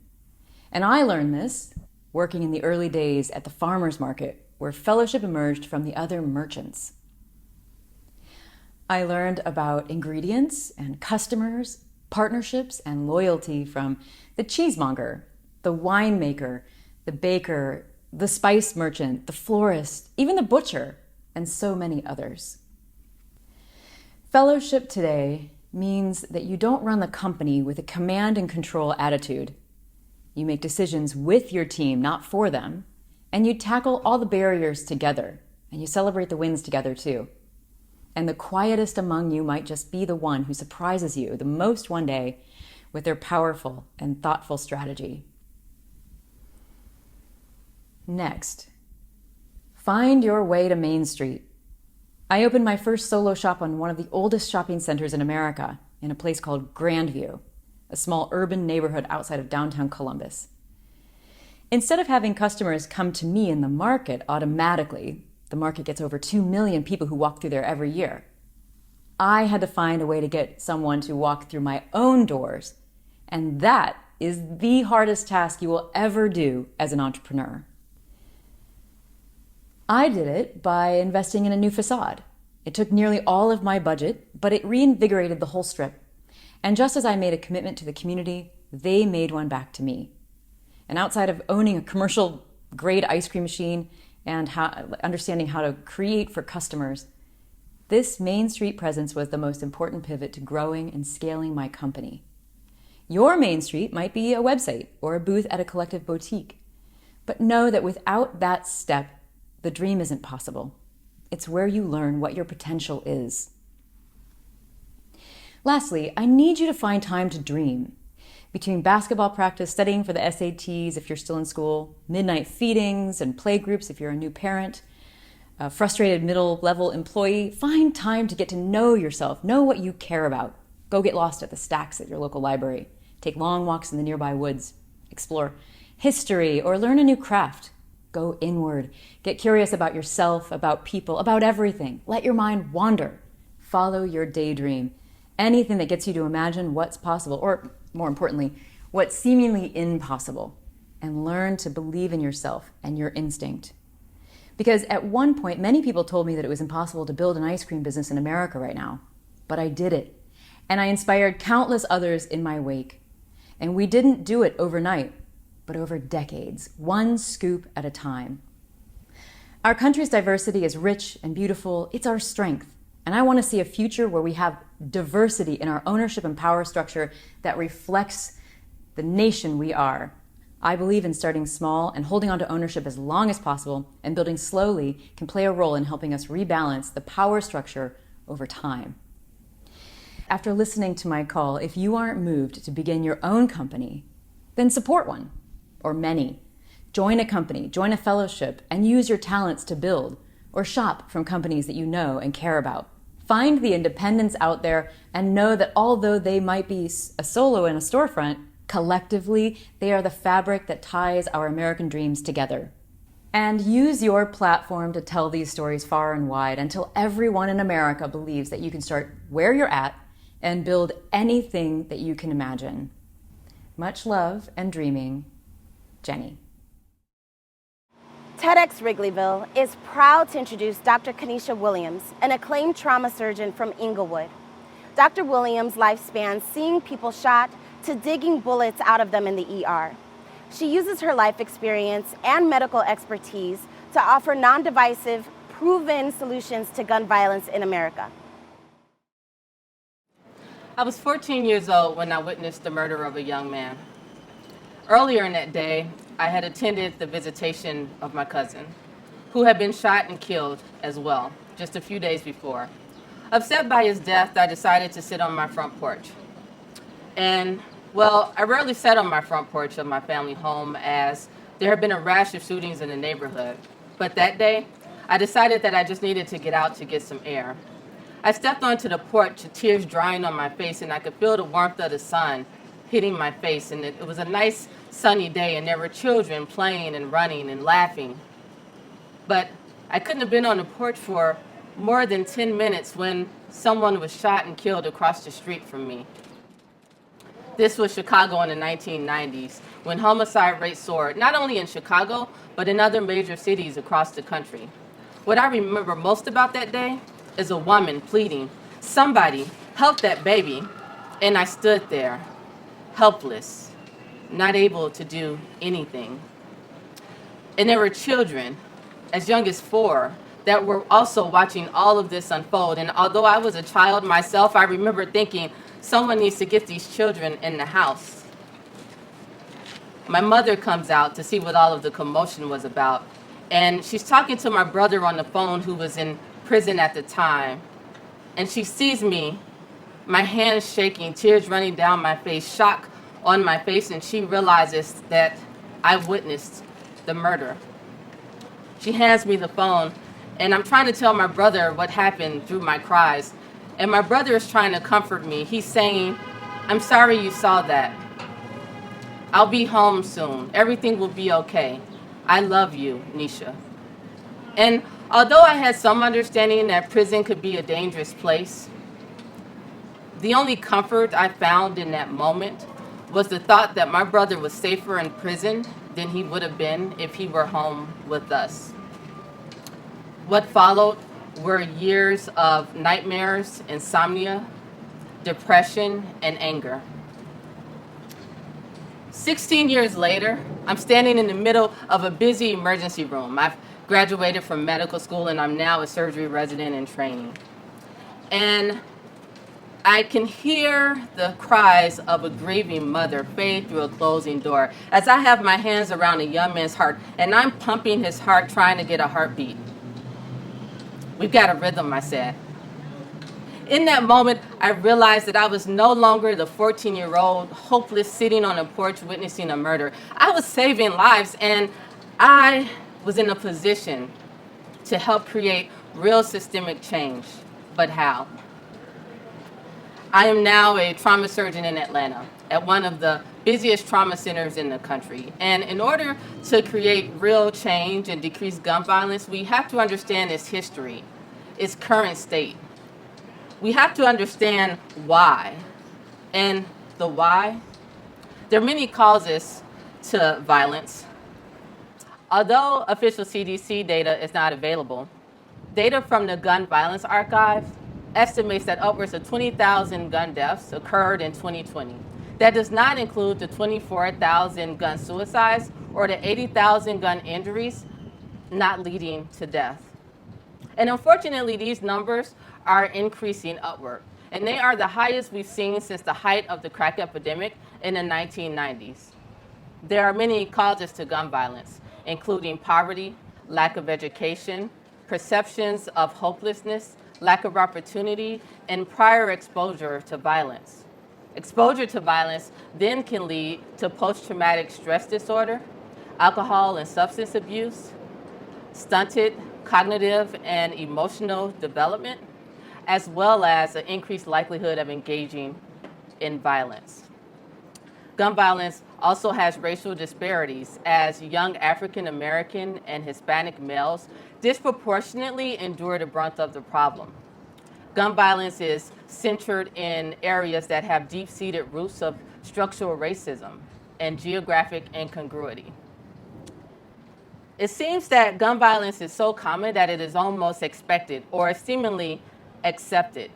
Speaker 14: And I learned this working in the early days at the farmer's market, where fellowship emerged from the other merchants. I learned about ingredients and customers, partnerships and loyalty from the cheesemonger, the winemaker, the baker, the spice merchant, the florist, even the butcher, and so many others. Fellowship today means that you don't run the company with a command and control attitude. You make decisions with your team, not for them, and you tackle all the barriers together, and you celebrate the wins together too. And the quietest among you might just be the one who surprises you the most one day with their powerful and thoughtful strategy. Next, find your way to Main Street. I opened my first solo shop on one of the oldest shopping centers in America, in a place called Grandview, a small urban neighborhood outside of downtown Columbus. Instead of having customers come to me in the market automatically, the market gets over 2 million people who walk through there every year, I had to find a way to get someone to walk through my own doors, and that is the hardest task you will ever do as an entrepreneur. I did it by investing in a new facade. It took nearly all of my budget, but it reinvigorated the whole strip. And just as I made a commitment to the community, they made one back to me. And outside of owning a commercial-grade ice cream machine and understanding how to create for customers, this Main Street presence was the most important pivot to growing and scaling my company. Your Main Street might be a website or a booth at a collective boutique, but know that without that step, the dream isn't possible. It's where you learn what your potential is. Lastly, I need you to find time to dream. Between basketball practice, studying for the SATs if you're still in school, midnight feedings and play groups if you're a new parent, a frustrated middle-level employee, find time to get to know yourself, know what you care about. Go get lost at the stacks at your local library. Take long walks in the nearby woods. Explore history or learn a new craft. Go inward. Get curious about yourself, about people, about everything. Let your mind wander. Follow your daydream. Anything that gets you to imagine what's possible, or more importantly, what's seemingly impossible, and learn to believe in yourself and your instinct. Because at one point, many people told me that it was impossible to build an ice cream business in America right now. But I did it. And I inspired countless others in my wake. And we didn't do it overnight, but over decades, one scoop at a time. Our country's diversity is rich and beautiful. It's our strength. And I want to see a future where we have diversity in our ownership and power structure that reflects the nation we are. I believe in starting small and holding on to ownership as long as possible, and building slowly can play a role in helping us rebalance the power structure over time. After listening to my call, if you aren't moved to begin your own company, then support one, or many. Join a company, join a fellowship, and use your talents to build, or shop from companies that you know and care about. Find the independents out there and know that although they might be a solo in a storefront, collectively, they are the fabric that ties our American dreams together. And use your platform to tell these stories far and wide until everyone in America believes that you can start where you're at and build anything that you can imagine. Much love and dreaming, Jenny.
Speaker 6: TEDx Wrigleyville is proud to introduce Dr. Kanisha Williams, an acclaimed trauma surgeon from Inglewood. Dr. Williams' life spans seeing people shot to digging bullets out of them in the ER. She uses her life experience and medical expertise to offer non-divisive, proven solutions to gun violence in America.
Speaker 15: I was 14 years old when I witnessed the murder of a young man. Earlier in that day, I had attended the visitation of my cousin, who had been shot and killed as well, just a few days before. Upset by his death, I decided to sit on my front porch. And, well, I rarely sat on my front porch of my family home, as there had been a rash of shootings in the neighborhood. But that day, I decided that I just needed to get out to get some air. I stepped onto the porch, tears drying on my face, and I could feel the warmth of the sun hitting my face. And it was a nice sunny day, and there were children playing and running and laughing. But I couldn't have been on the porch for more than 10 minutes when someone was shot and killed across the street from me. This was Chicago in the 1990s, when homicide rates soared, not only in Chicago, but in other major cities across the country. What I remember most about that day is a woman pleading, "Somebody help that baby." And I stood there, helpless, not able to do anything. And there were children, as young as 4, that were also watching all of this unfold. And although I was a child myself, I remember thinking, someone needs to get these children in the house. My mother comes out to see what all of the commotion was about. And she's talking to my brother on the phone, who was in prison at the time. And she sees me, my hands shaking, tears running down my face, shock on my face, and she realizes that I witnessed the murder. She hands me the phone, and I'm trying to tell my brother what happened through my cries. And my brother is trying to comfort me. He's saying, "I'm sorry you saw that. I'll be home soon. Everything will be okay. I love you, Nisha." And although I had some understanding that prison could be a dangerous place, the only comfort I found in that moment was the thought that my brother was safer in prison than he would have been if he were home with us. What followed were years of nightmares, insomnia, depression, and anger. 16 years later, I'm standing in the middle of a busy emergency room. I've graduated from medical school, and I'm now a surgery resident in training. And I can hear the cries of a grieving mother fade through a closing door as I have my hands around a young man's heart, and I'm pumping his heart, trying to get a heartbeat. "We've got a rhythm," I said. In that moment, I realized that I was no longer the 14-year-old, hopeless, sitting on a porch witnessing a murder. I was saving lives, and I was in a position to help create real systemic change. But how? I am now a trauma surgeon in Atlanta at one of the busiest trauma centers in the country. And in order to create real change and decrease gun violence, we have to understand its history, its current state. We have to understand why. And the why? There are many causes to violence. Although official CDC data is not available, data from the Gun Violence Archive estimates that upwards of 20,000 gun deaths occurred in 2020. That does not include the 24,000 gun suicides or the 80,000 gun injuries not leading to death. And unfortunately, these numbers are increasing upward, and they are the highest we've seen since the height of the crack epidemic in the 1990s. There are many causes to gun violence, including poverty, lack of education, perceptions of hopelessness, lack of opportunity, and prior exposure to violence. Exposure to violence then can lead to post-traumatic stress disorder, alcohol and substance abuse, stunted cognitive and emotional development, as well as an increased likelihood of engaging in violence. Gun violence also has racial disparities, as young African American and Hispanic males disproportionately endure the brunt of the problem. Gun violence is centered in areas that have deep-seated roots of structural racism and geographic incongruity. It seems that gun violence is so common that it is almost expected or seemingly accepted.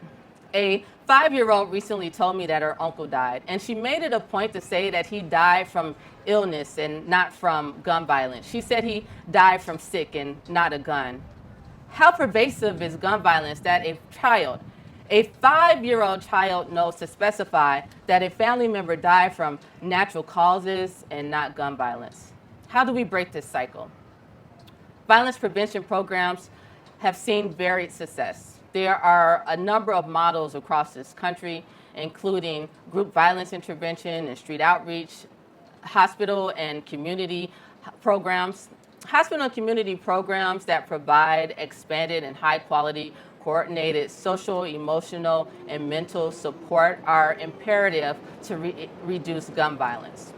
Speaker 15: A 5-year-old recently told me that her uncle died, and she made it a point to say that he died from illness and not from gun violence. She said he died from sick and not a gun. How pervasive is gun violence that a 5-year-old child knows to specify that a family member died from natural causes and not gun violence? How do we break this cycle? Violence prevention programs have seen varied success. There are a number of models across this country, including group violence intervention and street outreach, hospital and community programs. Hospital and community programs that provide expanded and high-quality coordinated social, emotional, and mental support are imperative to reduce gun violence.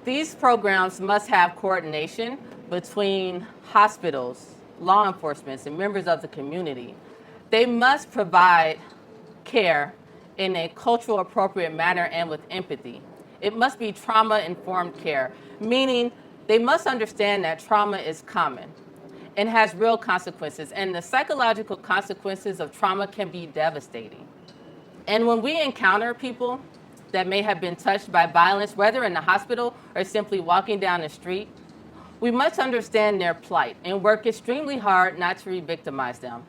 Speaker 15: These programs must have coordination between hospitals, law enforcement, and members of the community. They must provide care in a cultural appropriate manner and with empathy. It must be trauma-informed care, meaning they must understand that trauma is common and has real consequences, and the psychological consequences of trauma can be devastating. And when we encounter people that may have been touched by violence, whether in the hospital or simply walking down the street, we must understand their plight and work extremely hard not to re-victimize them.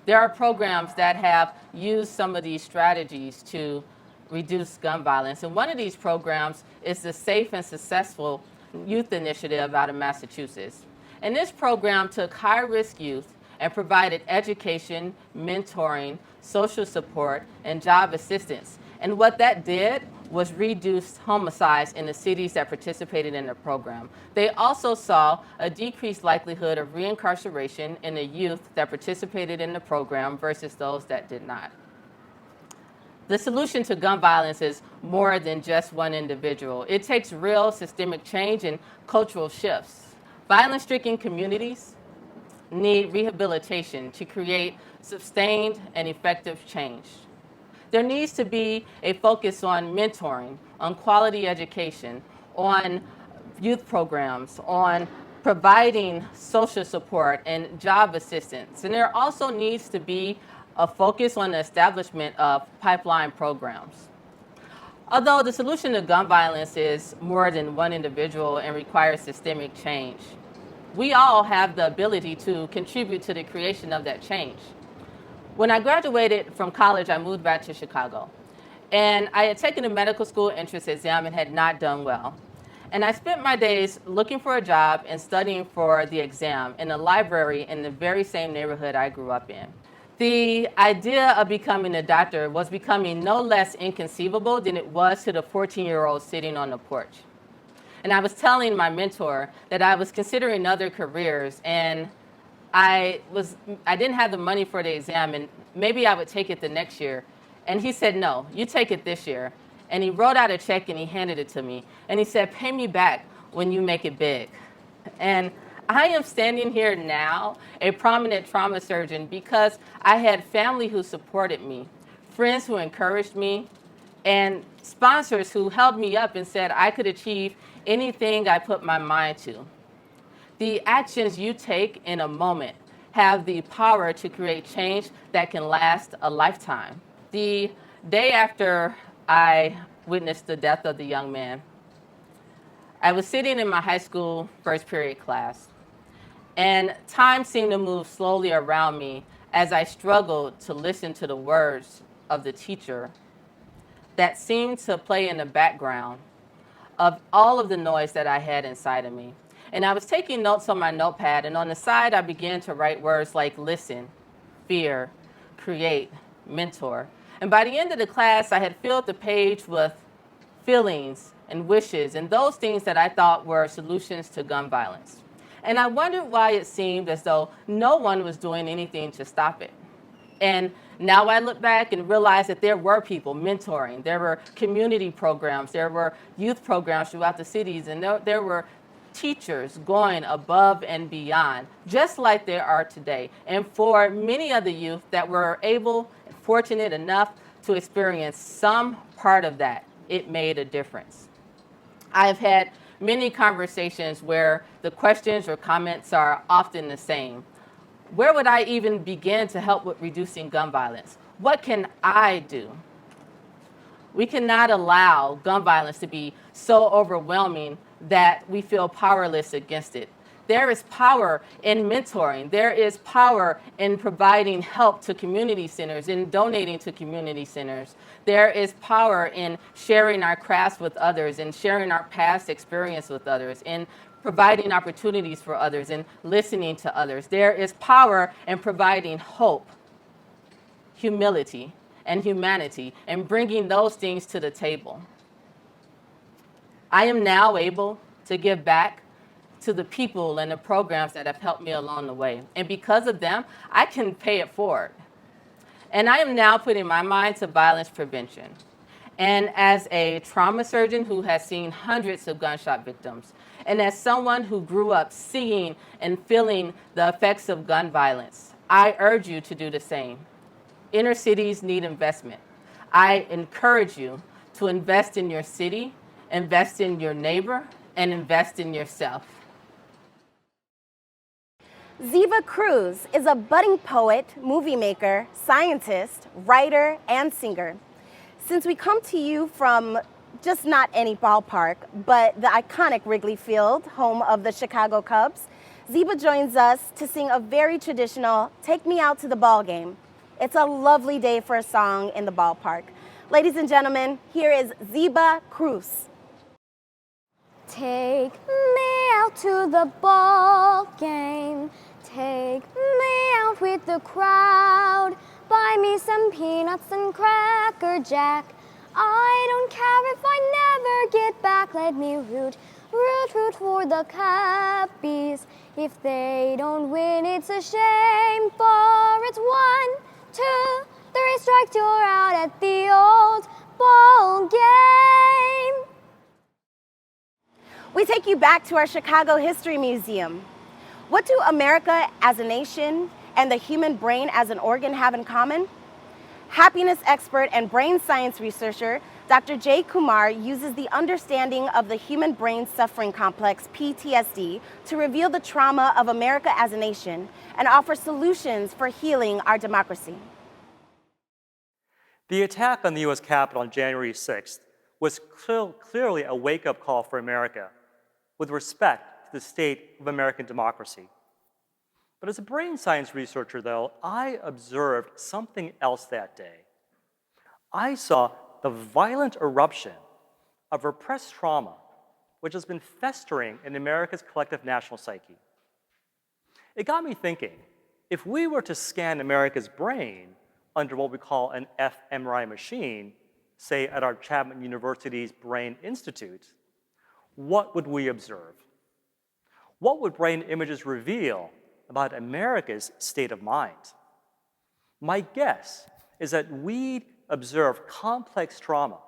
Speaker 15: There are programs that have used some of these strategies to reduce gun violence, and one of these programs is the Safe and Successful Youth Initiative out of Massachusetts. And this program took high-risk youth and provided education, mentoring, social support, and job assistance. And what that did was reduce homicides in the cities that participated in the program. They also saw a decreased likelihood of reincarceration in the youth that participated in the program versus those that did not. The solution to gun violence is more than just one individual. It takes real systemic change and cultural shifts. Violence-stricken communities need rehabilitation to create sustained and effective change. There needs to be a focus on mentoring, on quality education, on youth programs, on providing social support and job assistance. And there also needs to be a focus on the establishment of pipeline programs. Although the solution to gun violence is more than one individual and requires systemic change, we all have the ability to contribute to the creation of that change. When I graduated from college, I moved back to Chicago. And I had taken a medical school entrance exam and had not done well. And I spent my days looking for a job and studying for the exam in a library in the very same neighborhood I grew up in. The idea of becoming a doctor was becoming no less inconceivable than it was to the 14-year-old sitting on the porch. And I was telling my mentor that I was considering other careers, and I didn't have the money for the exam, and maybe I would take it the next year. And he said, no, you take it this year. And he wrote out a check and he handed it to me. And he said, pay me back when you make it big. And I am standing here now, a prominent trauma surgeon, because I had family who supported me, friends who encouraged me, and sponsors who held me up and said I could achieve anything I put my mind to. The actions you take in a moment have the power to create change that can last a lifetime. The day after I witnessed the death of the young man, I was sitting in my high school first period class, and time seemed to move slowly around me as I struggled to listen to the words of the teacher that seemed to play in the background of all of the noise that I had inside of me. And I was taking notes on my notepad, and on the side I began to write words like listen, fear, create, mentor. And by the end of the class, I had filled the page with feelings and wishes and those things that I thought were solutions to gun violence. And I wondered why it seemed as though no one was doing anything to stop it. And now I look back and realize that there were people mentoring, there were community programs, there were youth programs throughout the cities, and there were teachers going above and beyond, just like there are today. And for many of the youth that were fortunate enough to experience some part of that, it made a difference. I've had many conversations where the questions or comments are often the same. Where would I even begin to help with reducing gun violence? What can I do? We cannot allow gun violence to be so overwhelming that we feel powerless against it. There is power in mentoring. There is power in providing help to community centers, in donating to community centers. There is power in sharing our crafts with others, in sharing our past experience with others, in providing opportunities for others, and listening to others. There is power in providing hope, humility, and humanity, and bringing those things to the table. I am now able to give back to the people and the programs that have helped me along the way. And because of them, I can pay it forward. And I am now putting my mind to violence prevention. And as a trauma surgeon who has seen hundreds of gunshot victims, and as someone who grew up seeing and feeling the effects of gun violence, I urge you to do the same. Inner cities need investment. I encourage you to invest in your city, invest in your neighbor, and invest in yourself.
Speaker 6: Ziva Cruz is a budding poet, movie maker, scientist, writer, and singer. Since we come to you from just not any ballpark, but the iconic Wrigley Field, home of the Chicago Cubs, Ziva joins us to sing a very traditional Take Me Out to the Ball Game. It's a lovely day for a song in the ballpark. Ladies and gentlemen, here is Ziva Cruz.
Speaker 16: Take me out to the ball game. Take me out with the crowd. Buy me some peanuts and Cracker Jack. I don't care if I never get back. Let me root for the Cubbies. If they don't win, it's a shame. For it's 1, 2, 3 strikes, you're out at the old ball game.
Speaker 6: We take you back to our Chicago History Museum. What do America as a nation and the human brain as an organ have in common? Happiness expert and brain science researcher Dr. Jay Kumar uses the understanding of the human brain suffering complex, PTSD, to reveal the trauma of America as a nation and offer solutions for healing our democracy.
Speaker 17: The attack on the U.S. Capitol on January 6th was clearly a wake-up call for America with respect to the state of American democracy. But as a brain science researcher, though, I observed something else that day. I saw the violent eruption of repressed trauma, which has been festering in America's collective national psyche. It got me thinking, if we were to scan America's brain under what we call an fMRI machine, say at our Chapman University's Brain Institute, what would we observe? What would brain images reveal about America's state of mind? My guess is that we'd observe complex trauma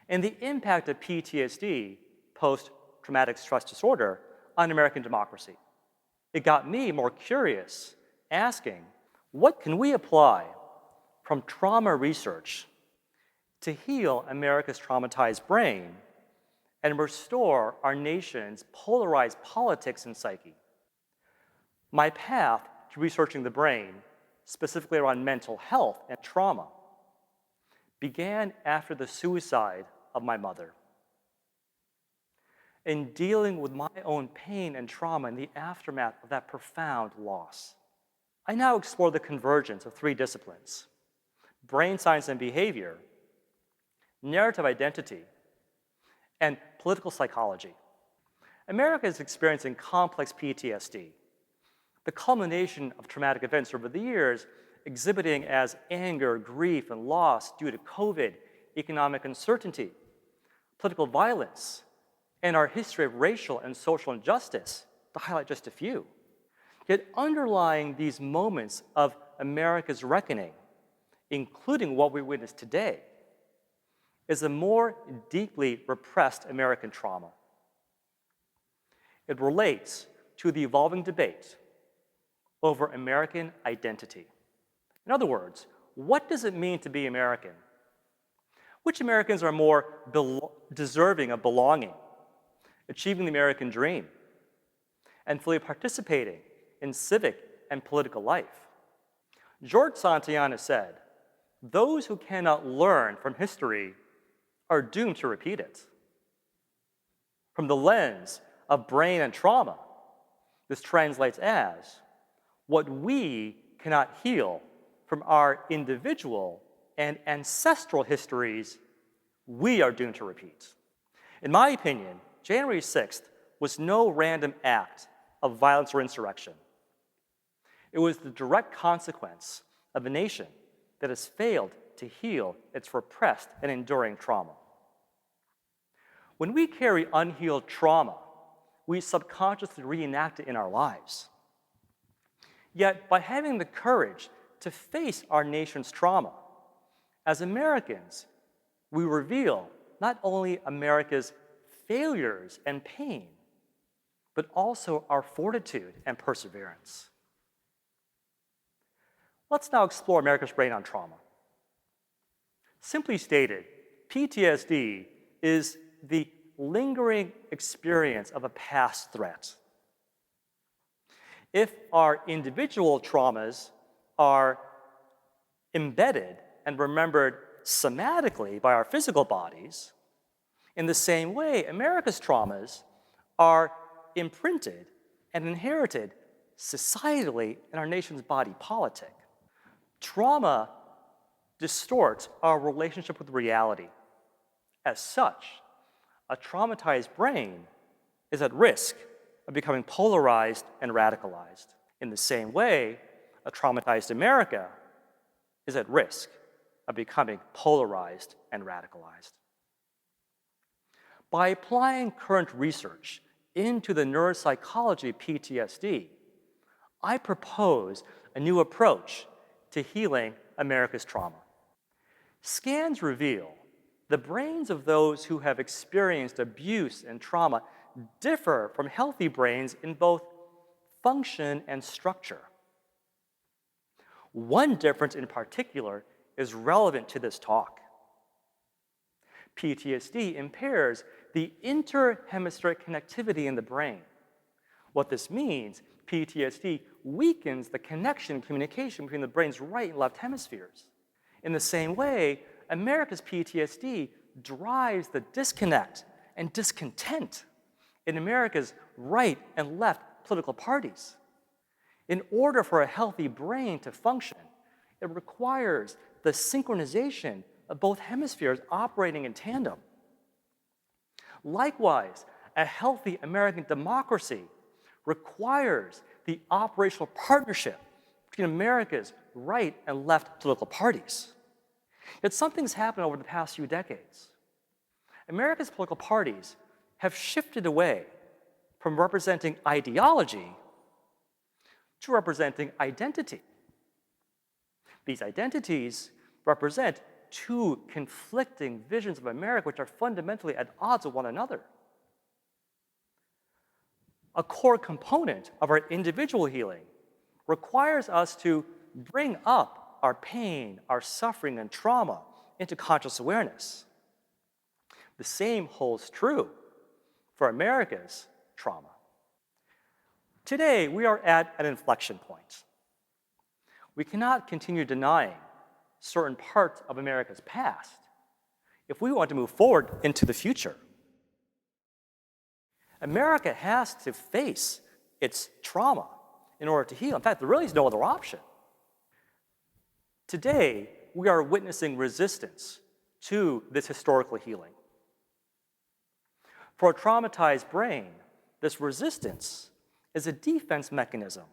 Speaker 17: and the impact of PTSD, post-traumatic stress disorder, on American democracy. It got me more curious, asking, what can we apply from trauma research to heal America's traumatized brain and restore our nation's polarized politics and psyche? My path to researching the brain, specifically around mental health and trauma, began after the suicide of my mother. In dealing with my own pain and trauma in the aftermath of that profound loss, I now explore the convergence of 3 disciplines: brain science and behavior, narrative identity, and political psychology. America is experiencing complex PTSD, the culmination of traumatic events over the years, exhibiting as anger, grief, and loss due to COVID, economic uncertainty, political violence, and our history of racial and social injustice, to highlight just a few. Yet underlying these moments of America's reckoning, including what we witness today, is a more deeply repressed American trauma. It relates to the evolving debate over American identity. In other words, what does it mean to be American? Which Americans are more deserving of belonging, achieving the American dream, and fully participating in civic and political life? George Santayana said, "Those who cannot learn from history are doomed to repeat it." From the lens of brain and trauma, this translates as, what we cannot heal from our individual and ancestral histories, we are doomed to repeat. In my opinion, January 6th was no random act of violence or insurrection. It was the direct consequence of a nation that has failed to heal its repressed and enduring trauma. When we carry unhealed trauma we subconsciously reenact it in our lives. Yet, by having the courage to face our nation's trauma, as Americans, we reveal not only America's failures and pain, but also our fortitude and perseverance. Let's now explore America's brain on trauma. Simply stated, PTSD is the lingering experience of a past threat. If our individual traumas are embedded and remembered somatically by our physical bodies, in the same way, America's traumas are imprinted and inherited societally in our nation's body politic. Trauma distorts our relationship with reality. As such, a traumatized brain is at risk of becoming polarized and radicalized. In the same way, a traumatized America is at risk of becoming polarized and radicalized. By applying current research into the neuropsychology of PTSD, I propose a new approach to healing America's trauma. Scans reveal the brains of those who have experienced abuse and trauma differ from healthy brains in both function and structure. One difference in particular is relevant to this talk. PTSD impairs the interhemispheric connectivity in the brain. What this means, PTSD weakens the connection and communication between the brain's right and left hemispheres. In the same way, America's PTSD drives the disconnect and discontent in America's right and left political parties. In order for a healthy brain to function, it requires the synchronization of both hemispheres operating in tandem. Likewise, a healthy American democracy requires the operational partnership between America's right and left political parties. Yet something's happened over the past few decades. America's political parties have shifted away from representing ideology to representing identity. These identities represent two conflicting visions of America which are fundamentally at odds with one another. A core component of our individual healing requires us to bring up our pain, our suffering, and trauma into conscious awareness. The same holds true for America's trauma. Today, we are at an inflection point. We cannot continue denying certain parts of America's past if we want to move forward into the future. America has to face its trauma in order to heal. In fact, there really is no other option. Today, we are witnessing resistance to this historical healing. For a traumatized brain, this resistance is a defense mechanism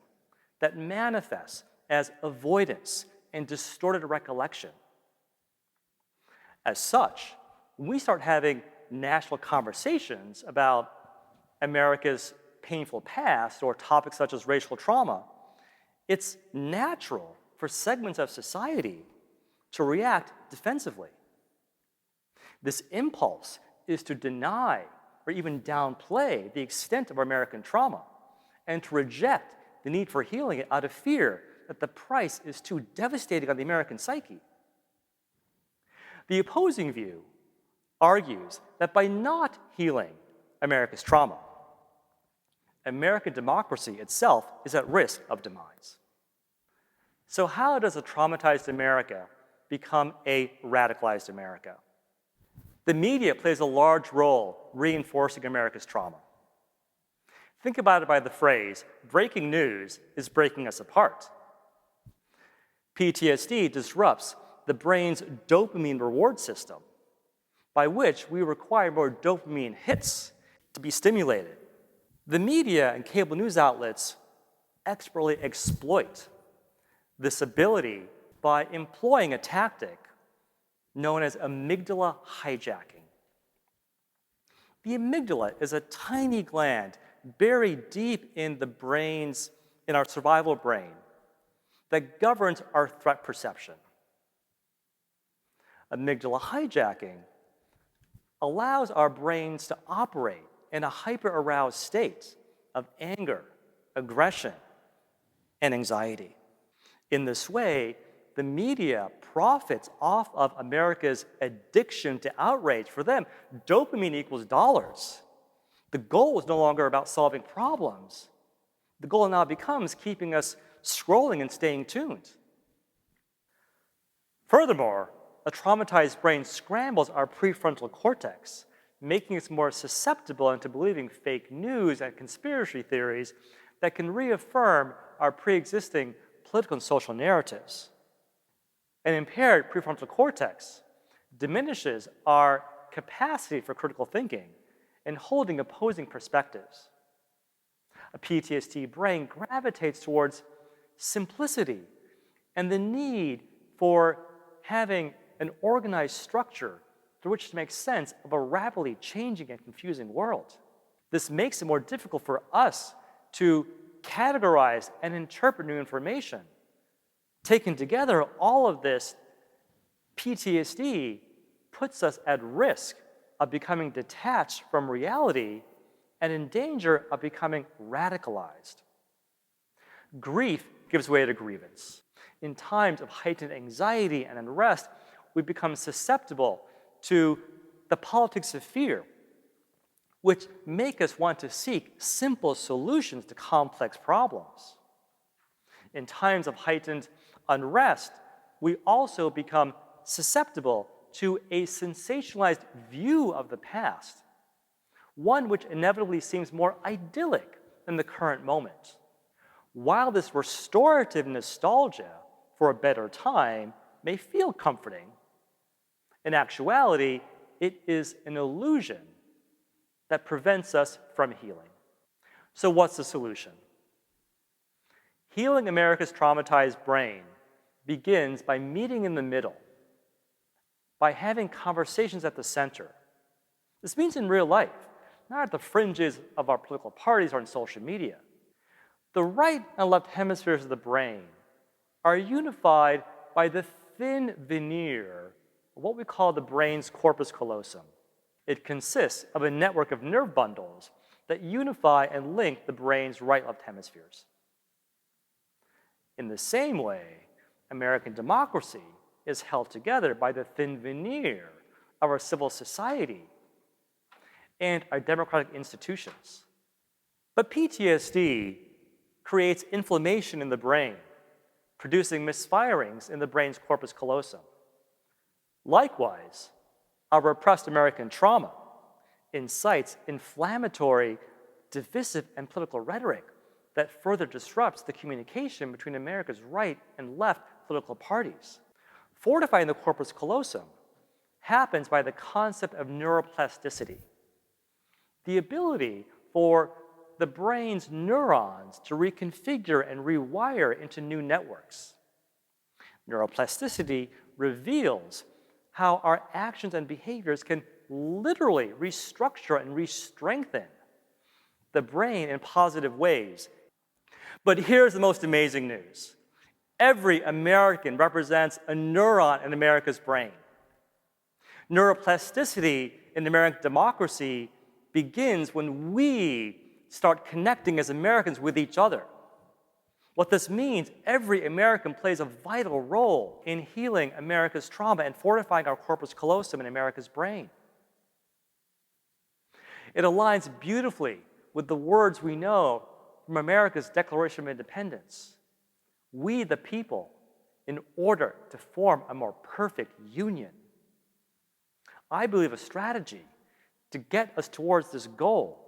Speaker 17: that manifests as avoidance and distorted recollection. As such, when we start having national conversations about America's painful past or topics such as racial trauma, it's natural for segments of society to react defensively. This impulse is to deny or even downplay the extent of our American trauma and to reject the need for healing it out of fear that the price is too devastating on the American psyche. The opposing view argues that by not healing America's trauma, American democracy itself is at risk of demise. So how does a traumatized America become a radicalized America? The media plays a large role reinforcing America's trauma. Think about it by the phrase, breaking news is breaking us apart. PTSD disrupts the brain's dopamine reward system, by which we require more dopamine hits to be stimulated. The media and cable news outlets expertly exploit this ability by employing a tactic known as amygdala hijacking. The amygdala is a tiny gland buried deep in the brains, in our survival brain, that governs our threat perception. Amygdala hijacking allows our brains to operate in a hyper-aroused state of anger, aggression, and anxiety. In this way, the media profits off of America's addiction to outrage. For them, dopamine equals dollars. The goal is no longer about solving problems. The goal now becomes keeping us scrolling and staying tuned. Furthermore, a traumatized brain scrambles our prefrontal cortex, making us more susceptible into believing fake news and conspiracy theories that can reaffirm our pre-existing political and social narratives. An impaired prefrontal cortex diminishes our capacity for critical thinking and holding opposing perspectives. A PTSD brain gravitates towards simplicity and the need for having an organized structure through which to make sense of a rapidly changing and confusing world. This makes it more difficult for us to categorize and interpret new information. Taken together, all of this PTSD puts us at risk of becoming detached from reality and in danger of becoming radicalized. Grief gives way to grievance. In times of heightened anxiety and unrest, we become susceptible to the politics of fear, which make us want to seek simple solutions to complex problems. In times of heightened unrest, we also become susceptible to a sensationalized view of the past, one which inevitably seems more idyllic than the current moment. While this restorative nostalgia for a better time may feel comforting, in actuality, it is an illusion that prevents us from healing. So what's the solution? Healing America's traumatized brain begins by meeting in the middle, by having conversations at the center. This means in real life, not at the fringes of our political parties or on social media. The right and left hemispheres of the brain are unified by the thin veneer of what we call the brain's corpus callosum. It consists of a network of nerve bundles that unify and link the brain's right-left hemispheres. In the same way, American democracy is held together by the thin veneer of our civil society and our democratic institutions. But PTSD creates inflammation in the brain, producing misfirings in the brain's corpus callosum. Likewise, our repressed American trauma incites inflammatory, divisive, and political rhetoric that further disrupts the communication between America's right and left political parties. Fortifying the corpus callosum happens by the concept of neuroplasticity, the ability for the brain's neurons to reconfigure and rewire into new networks. Neuroplasticity reveals how our actions and behaviors can literally restructure and re-strengthen the brain in positive ways. But here's the most amazing news. Every American represents a neuron in America's brain. Neuroplasticity in American democracy begins when we start connecting as Americans with each other. What this means, every American plays a vital role in healing America's trauma and fortifying our corpus callosum in America's brain. It aligns beautifully with the words we know from America's Declaration of Independence. We, the people, in order to form a more perfect union. I believe a strategy to get us towards this goal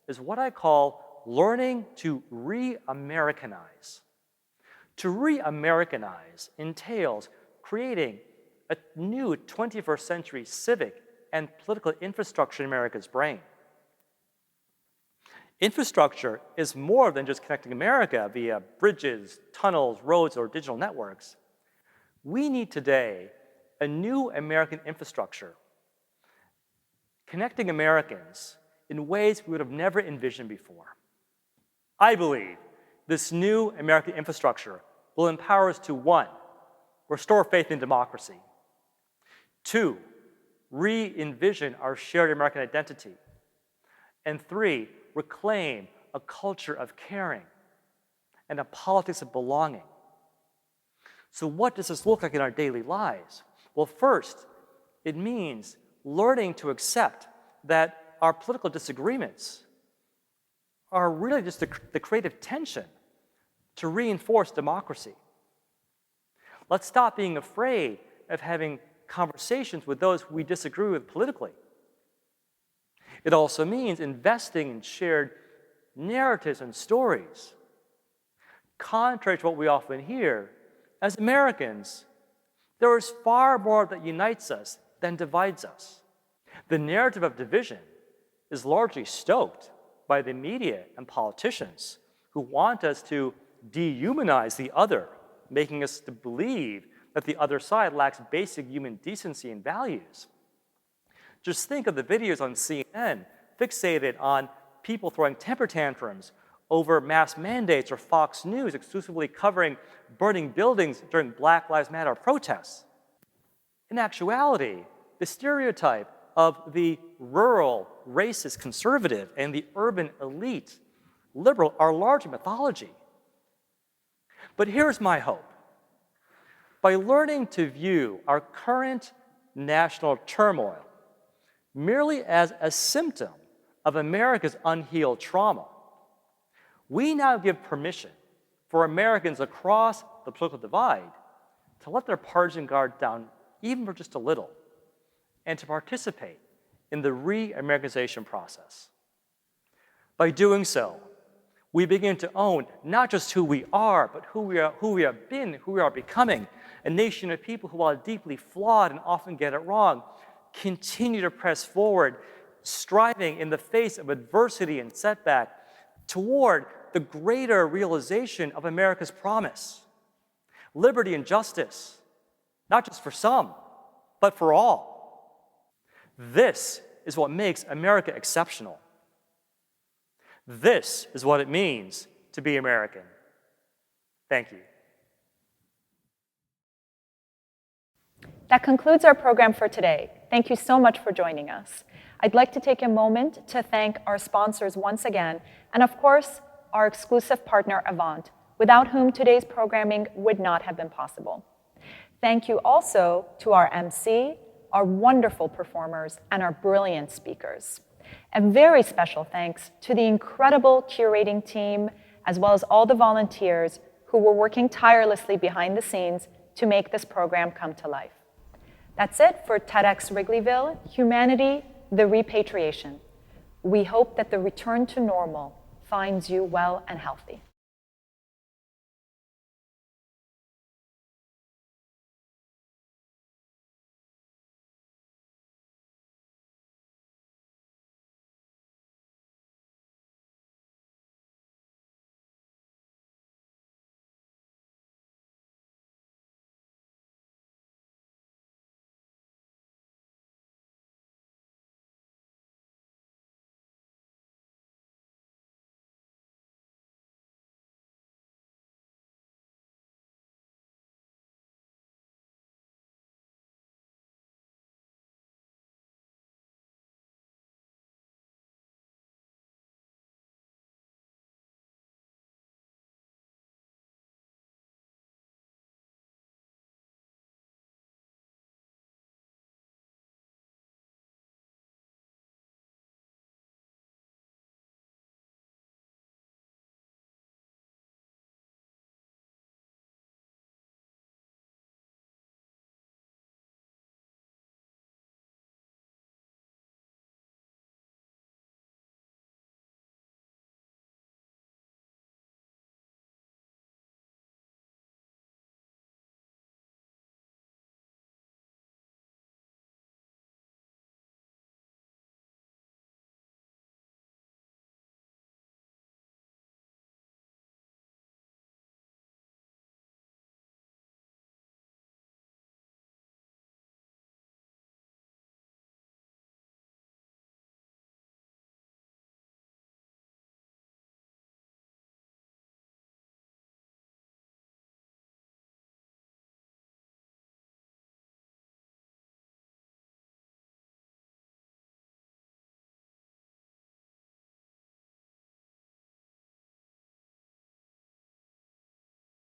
Speaker 17: is what I call learning to re-Americanize. To re-Americanize entails creating a new 21st century civic and political infrastructure in America's brain. Infrastructure is more than just connecting America via bridges, tunnels, roads, or digital networks. We need today a new American infrastructure connecting Americans in ways we would have never envisioned before. I believe this new American infrastructure will empower us to 1, restore faith in democracy, 2, re-envision our shared American identity, and 3, reclaim a culture of caring and a politics of belonging. So what does this look like in our daily lives? Well, first, it means learning to accept that our political disagreements are really just the creative tension to reinforce democracy. Let's stop being afraid of having conversations with those we disagree with politically. It also means investing in shared narratives and stories. Contrary to what we often hear, as Americans, there is far more that unites us than divides us. The narrative of division is largely stoked by the media and politicians who want us to dehumanize the other, making us to believe that the other side lacks basic human decency and values. Just think of the videos on CNN fixated on people throwing temper tantrums over mass mandates, or Fox News exclusively covering burning buildings during Black Lives Matter protests. In actuality, the stereotype of the rural, racist conservative and the urban elite liberal are largely mythology. But here's my hope. By learning to view our current national turmoil merely as a symptom of America's unhealed trauma, we now give permission for Americans across the political divide to let their partisan guard down even for just a little, and to participate in the re-Americanization process. By doing so, we begin to own not just who we are, but who we have been, who we are becoming, a nation of people who, while deeply flawed and often get it wrong, continue to press forward, striving in the face of adversity and setback toward the greater realization of America's promise. Liberty and justice, not just for some, but for all. This is what makes America exceptional. This is what it means to be American. Thank you.
Speaker 2: That concludes our program for today. Thank you so much for joining us. I'd like to take a moment to thank our sponsors once again, and of course, our exclusive partner, Avant, without whom today's programming would not have been possible. Thank you also to our MC, our wonderful performers, and our brilliant speakers. A very special thanks to the incredible curating team, as well as all the volunteers who were working tirelessly behind the scenes to make this program come to life. That's it for TEDx Wrigleyville, Humanity, the Repatriation. We hope that the return to normal finds you well and healthy.